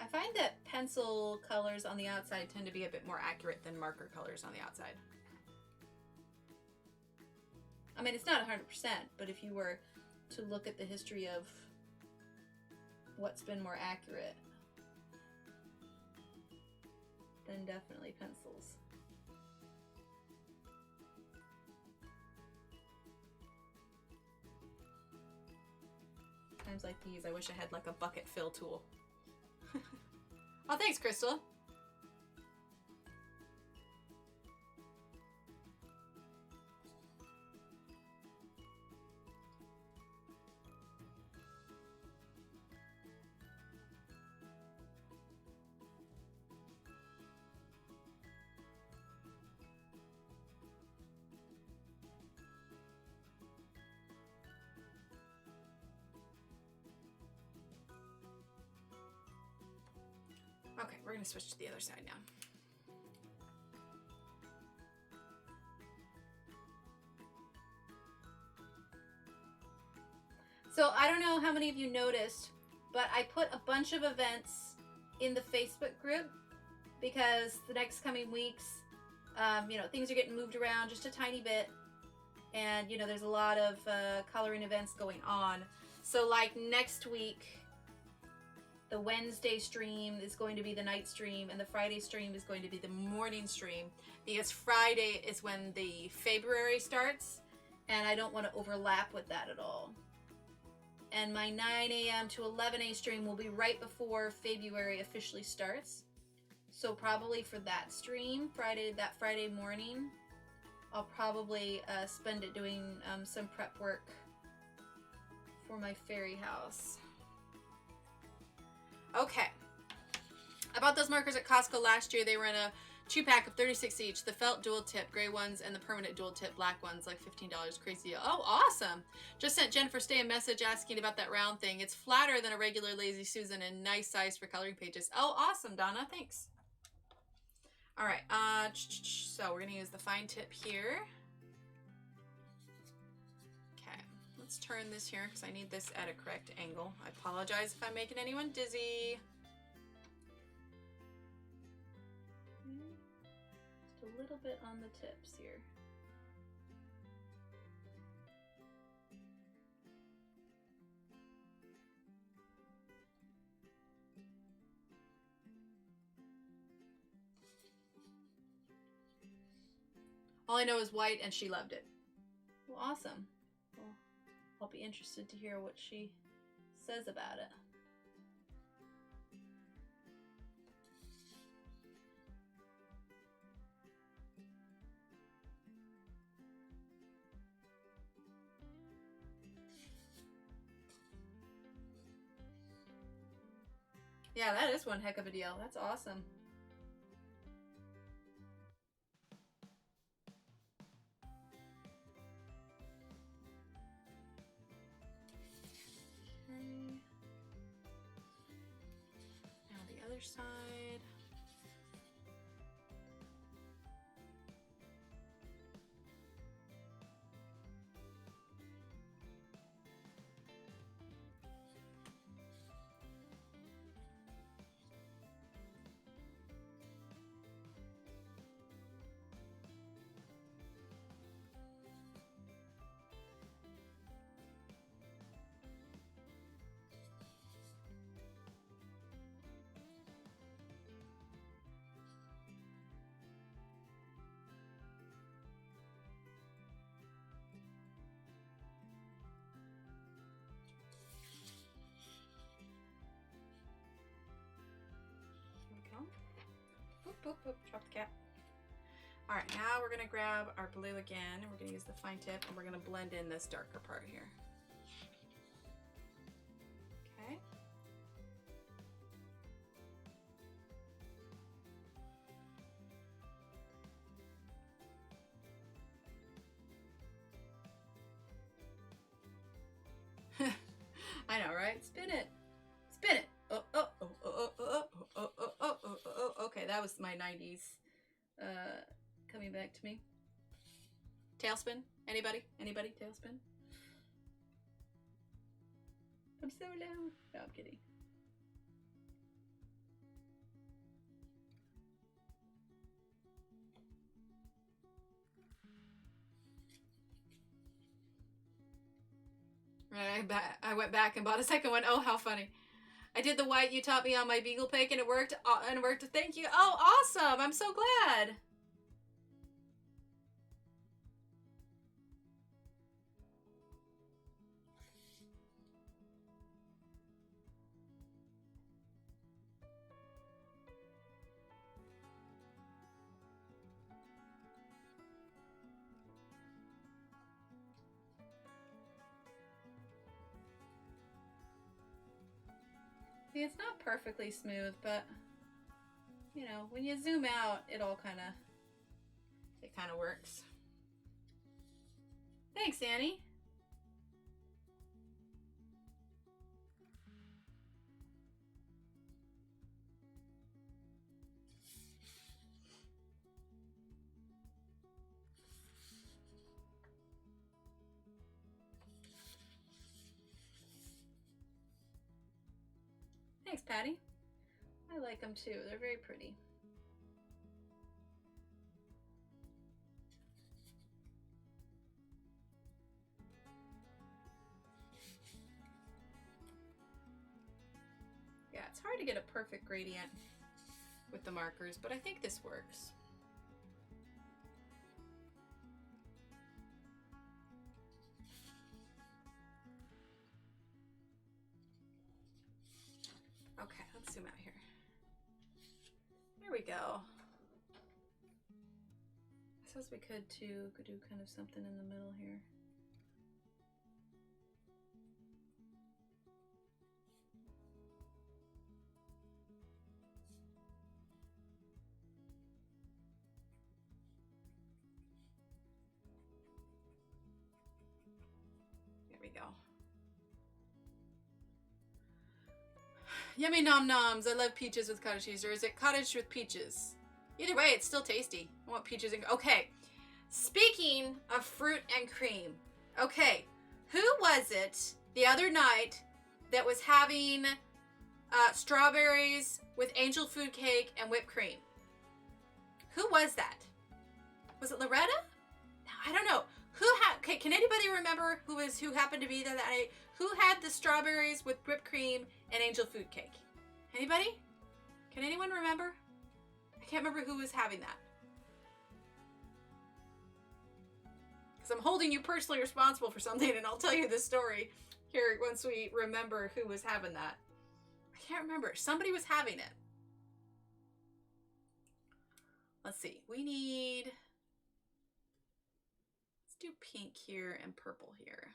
I find that pencil colors on the outside tend to be a bit more accurate than marker colors on the outside. I mean, it's not 100%, but if you were to look at the history of what's been more accurate, then definitely pencils. Times like these, I wish I had like a bucket fill tool. Oh, thanks, Crystal. Okay, we're going to switch to the other side now. So I don't know how many of you noticed, but I put a bunch of events in the Facebook group because the next coming weeks, you know, things are getting moved around just a tiny bit. And, you know, there's a lot of coloring events going on. So like next week, the Wednesday stream is going to be the night stream, and the Friday stream is going to be the morning stream, because Friday is when the February starts, and I don't want to overlap with that at all. And my 9 a.m. to 11 a.m. stream will be right before February officially starts. So probably for that stream, that Friday morning, I'll probably spend it doing some prep work for my fairy house. Okay, I bought those markers at Costco last year. They were in a 2-pack of 36 each. The felt dual tip gray ones and the permanent dual tip black ones, like $15. Crazy deal. Oh, awesome. Just sent Jennifer Stay a message asking about that round thing. It's flatter than a regular Lazy Susan and nice size for coloring pages. Oh, awesome, Donna. Thanks. All right, so we're going to use the fine tip here. Let's turn this here because I need this at a correct angle. I apologize if I'm making anyone dizzy. Just a little bit on the tips here. All I know is white, and she loved it. Well, awesome. I'll be interested to hear what she says about it. Yeah, that is one heck of a deal. That's awesome. Side. Oop, oop, drop the cap. All right, now we're gonna grab our blue again, and we're gonna use the fine tip, and we're gonna blend in this darker part here. Okay. I know, right? Spin it. Spin it. Oh, oh, oh, oh, oh, oh, oh, oh, oh, oh, oh. Okay, that was my 90s coming back to me. Tailspin? Anybody? Anybody? Tailspin? I'm so low. No, I'm kidding. I went back and bought a second one. Oh, how funny. I did the white you taught me on my beagle pick, and it worked. Thank you. Oh, awesome. I'm so glad. See, it's not perfectly smooth, but you know, when you zoom out, it kind of works. Thanks, Annie. Thanks, Patty. I like them too. They're very pretty. Yeah, it's hard to get a perfect gradient with the markers, but I think this works. Okay, let's zoom out here. There we go. I suppose we could too, do kind of something in the middle here. There we go. Yummy nom noms. I love peaches with cottage cheese. Or is it cottage with peaches? Either way, it's still tasty. I want peaches and... Okay. Speaking of fruit and cream. Okay. Who was it the other night that was having strawberries with angel food cake and whipped cream? Who was that? Was it Loretta? No, I don't know. Who had... Okay, can anybody remember who happened to be there that night? Who had the strawberries with whipped cream and angel food cake? Anybody? Can anyone remember? I can't remember who was having that. Because I'm holding you personally responsible for something, and I'll tell you this story here once we remember who was having that. I can't remember. Somebody was having it. Let's see. We need... Let's do pink here and purple here.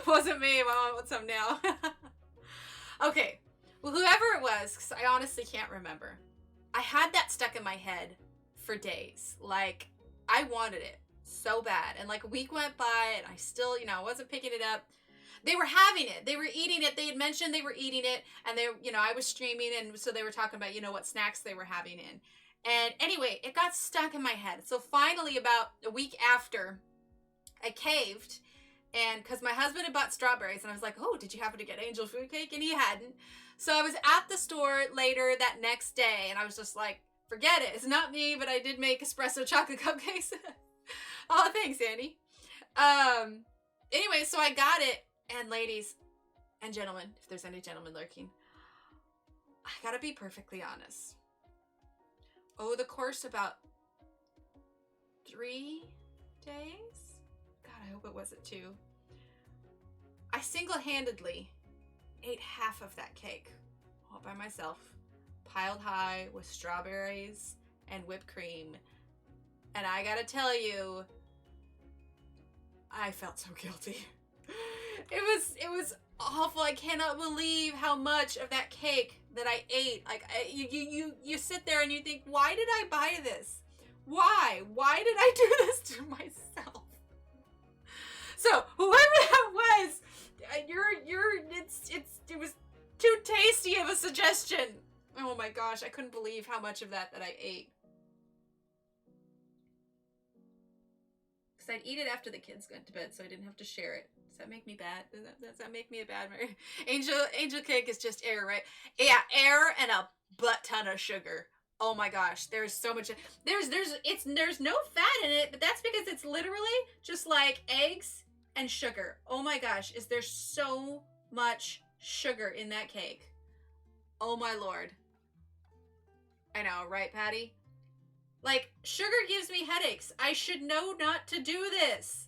Wasn't me. Mom, what's up now? Okay. Well, whoever it was, because I honestly can't remember. I had that stuck in my head for days. Like, I wanted it so bad. And like a week went by and I still, you know, I wasn't picking it up. They were having it. They were eating it. They had mentioned they were eating it. And they, you know, I was streaming. And so they were talking about, you know, what snacks they were having in. And anyway, it got stuck in my head. So finally, about a week after, I caved. And because my husband had bought strawberries, and I was like, oh, did you happen to get angel food cake? And he hadn't. So I was at the store later that next day, and I was just like, Forget it. It's not me, but I did make espresso chocolate cupcakes. Oh, thanks, Annie. Anyway, so I got it. And ladies and gentlemen, if there's any gentlemen lurking, I gotta be perfectly honest. Over the course about 3 days? God, I hope it wasn't 2. I single-handedly ate half of that cake all by myself, piled high with strawberries and whipped cream. And I gotta tell you, I felt so guilty. It was awful. I cannot believe how much of that cake that I ate. Like, you sit there and you think, why did I buy this? Why? Why did I do this to myself? So whoever that was, it was too tasty of a suggestion. Oh my gosh, I couldn't believe how much of that I ate. Because I'd eat it after the kids went to bed, so I didn't have to share it. Does that make me bad? Does that make me a bad Mary? Angel cake is just air, right? Yeah, air and a butt ton of sugar. Oh my gosh, there's so much. There's no fat in it, but that's because it's literally just like eggs and sugar. Oh my gosh, is there so much sugar in that cake? Oh my lord. I know, right, Patty? Like, sugar gives me headaches. I should know not to do this.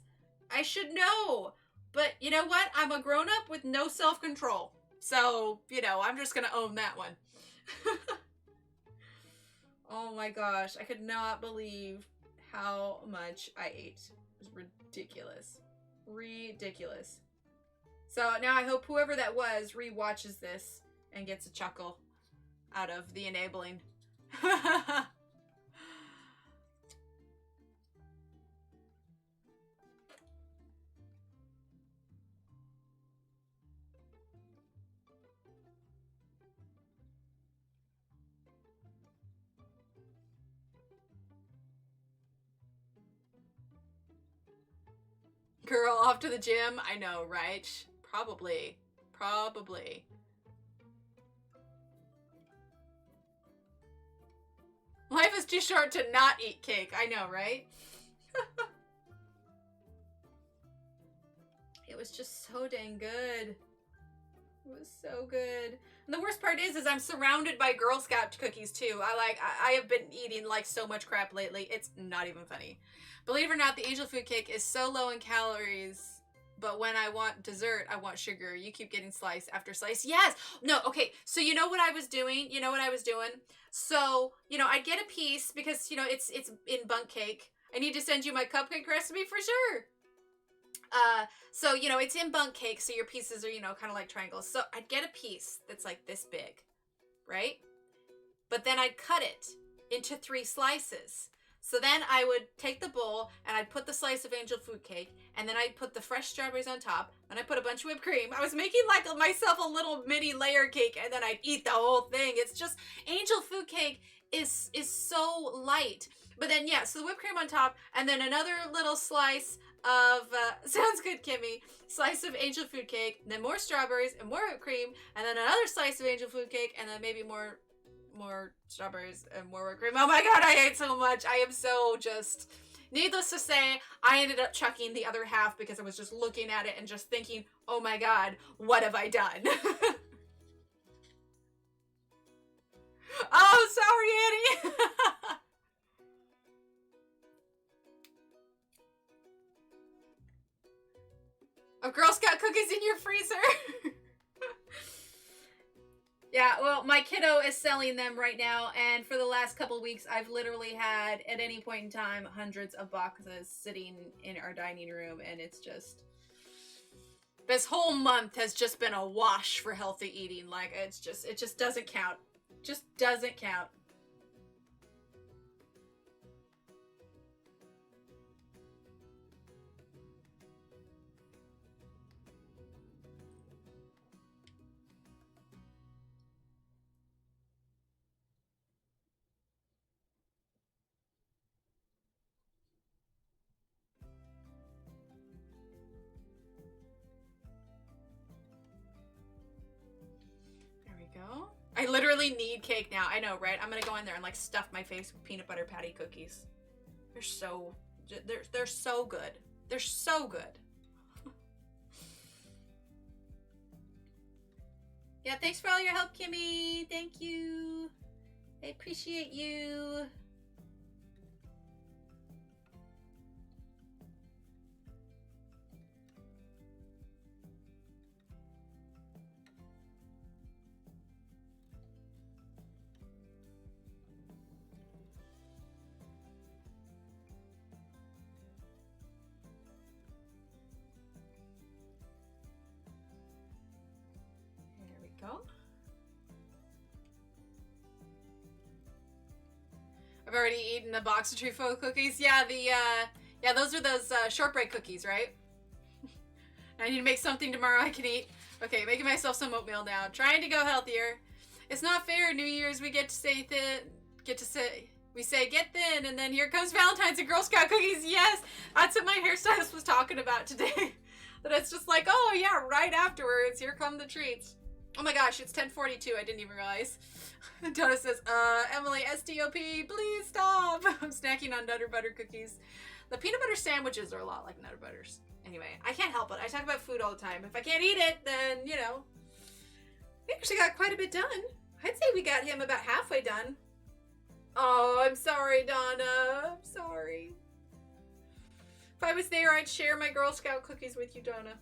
I should know. But you know what? I'm a grown-up with no self-control. So, you know, I'm just gonna own that one. Oh my gosh. I could not believe how much I ate. It was ridiculous. Ridiculous. So now I hope whoever that was re-watches this and gets a chuckle out of the enabling. Girl, off to the gym? I know, right? Probably. Probably. Life is too short to not eat cake. I know, right? It was just so dang good. It was so good. And the worst part is I'm surrounded by Girl Scout cookies too. I have been eating like so much crap lately. It's not even funny. Believe it or not, the angel food cake is so low in calories, but when I want dessert, I want sugar. You keep getting slice after slice. Yes! No, okay, so you know what I was doing? You know what I was doing? So, you know, I'd get a piece because, you know, it's in bundt cake. I need to send you my cupcake recipe for sure. So, you know, it's in bundt cake, so your pieces are, you know, kind of like triangles. So I'd get a piece that's like this big, right? But then I'd cut it into 3 slices. So then I would take the bowl and I'd put the slice of angel food cake, and then I'd put the fresh strawberries on top, and I put a bunch of whipped cream. I was making like myself a little mini layer cake, and then I'd eat the whole thing. It's just, angel food cake is so light. But then, yeah, so the whipped cream on top, and then another little slice of, sounds good, Kimmy, slice of angel food cake, and then more strawberries and more whipped cream, and then another slice of angel food cake, and then maybe more strawberries and more whipped cream. Oh my god, I ate so much. I am so just... Needless to say, I ended up chucking the other half because I was just looking at it and just thinking, oh my god, what have I done? Oh, sorry, Annie. A Girl Scout cookies in your freezer. Yeah, well, my kiddo is selling them right now, and for the last couple of weeks, I've literally had, at any point in time, hundreds of boxes sitting in our dining room, and it's just... This whole month has just been a wash for healthy eating. Like, it just doesn't count. Just doesn't count. I literally really need cake now. I know, right? I'm gonna go in there and like stuff my face with peanut butter patty cookies. They're so good. They're so good. Yeah, thanks for all your help, Kimmy. Thank you. I appreciate you. There we go. I've already eaten a box of Truffaut cookies. Yeah, yeah, those are those shortbread cookies, right? I need to make something tomorrow I can eat. Okay, making myself some oatmeal now. Trying to go healthier. It's not fair. New Year's we get to say thin. We say get thin, and then here comes Valentine's and Girl Scout cookies. Yes, that's what my hairstylist was talking about today. That it's just like, oh yeah, right afterwards, here come the treats. Oh my gosh, it's 10:42. I didn't even realize. Donna says, Emily, STOP, please stop. I'm snacking on Nutter Butter cookies. The peanut butter sandwiches are a lot like Nutter Butters. Anyway, I can't help it. I talk about food all the time. If I can't eat it, then, you know. We actually got quite a bit done. I'd say we got him about halfway done. Oh, I'm sorry, Donna. I'm sorry. If I was there, I'd share my Girl Scout cookies with you, Donna.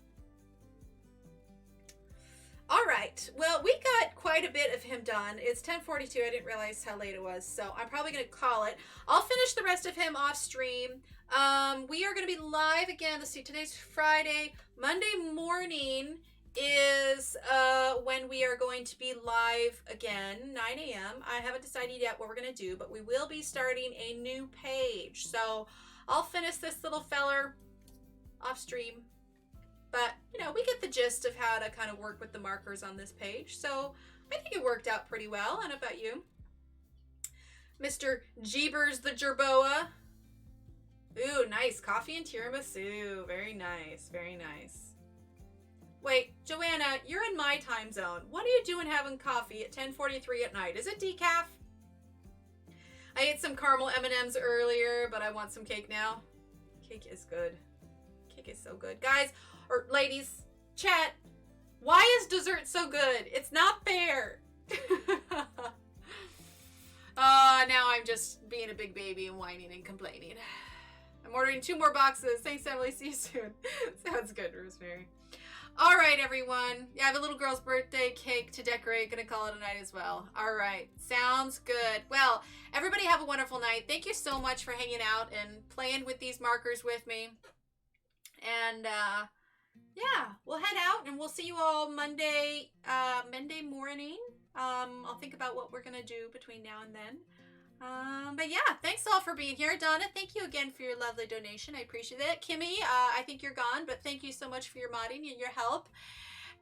All right. Well, we got quite a bit of him done. It's 10:42. I didn't realize how late it was, so I'm probably going to call it. I'll finish the rest of him off stream. We are going to be live again. Let's see. Today's Friday. Monday morning is when we are going to be live again, 9 a.m. I haven't decided yet what we're going to do, but we will be starting a new page. So I'll finish this little feller off stream. But, you know, we get the gist of how to kind of work with the markers on this page. So I think it worked out pretty well. And how about you? Mr. Jeebers the Jerboa. Ooh, nice. Coffee and tiramisu. Very nice. Very nice. Wait, Joanna, you're in my time zone. What are you doing having coffee at 10:43 at night? Is it decaf? I ate some caramel M&Ms earlier, but I want some cake now. Cake is good. Cake is so good. Guys, or ladies, chat, why is dessert so good? It's not fair. Now I'm just being a big baby and whining and complaining. I'm ordering 2 more boxes. Thanks, Emily. See you soon. Sounds good, Rosemary. All right, everyone. Yeah, I have a little girl's birthday cake to decorate. Gonna call it a night as well. All right. Sounds good. Well, everybody have a wonderful night. Thank you so much for hanging out and playing with these markers with me. And, yeah, we'll head out and we'll see you all Monday morning. I'll think about what we're gonna do between now and then. But yeah, thanks all for being here. Donna, thank you again for your lovely donation. I appreciate it. Kimmy, I think you're gone, but thank you so much for your modding and your help.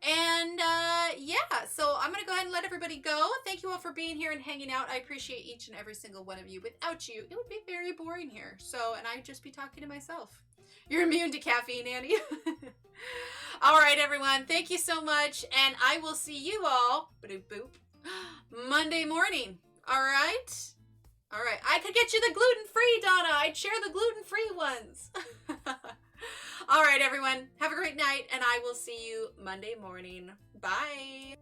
And yeah, so I'm gonna go ahead and let everybody go. Thank you all for being here and hanging out. I appreciate each and every single one of you. Without you, it would be very boring here. So, and I'd just be talking to myself. You're immune to caffeine, Annie. All right, everyone. Thank you so much. And I will see you all Monday morning. All right? All right. I could get you the gluten-free, Donna. I'd share the gluten-free ones. All right, everyone. Have a great night. And I will see you Monday morning. Bye.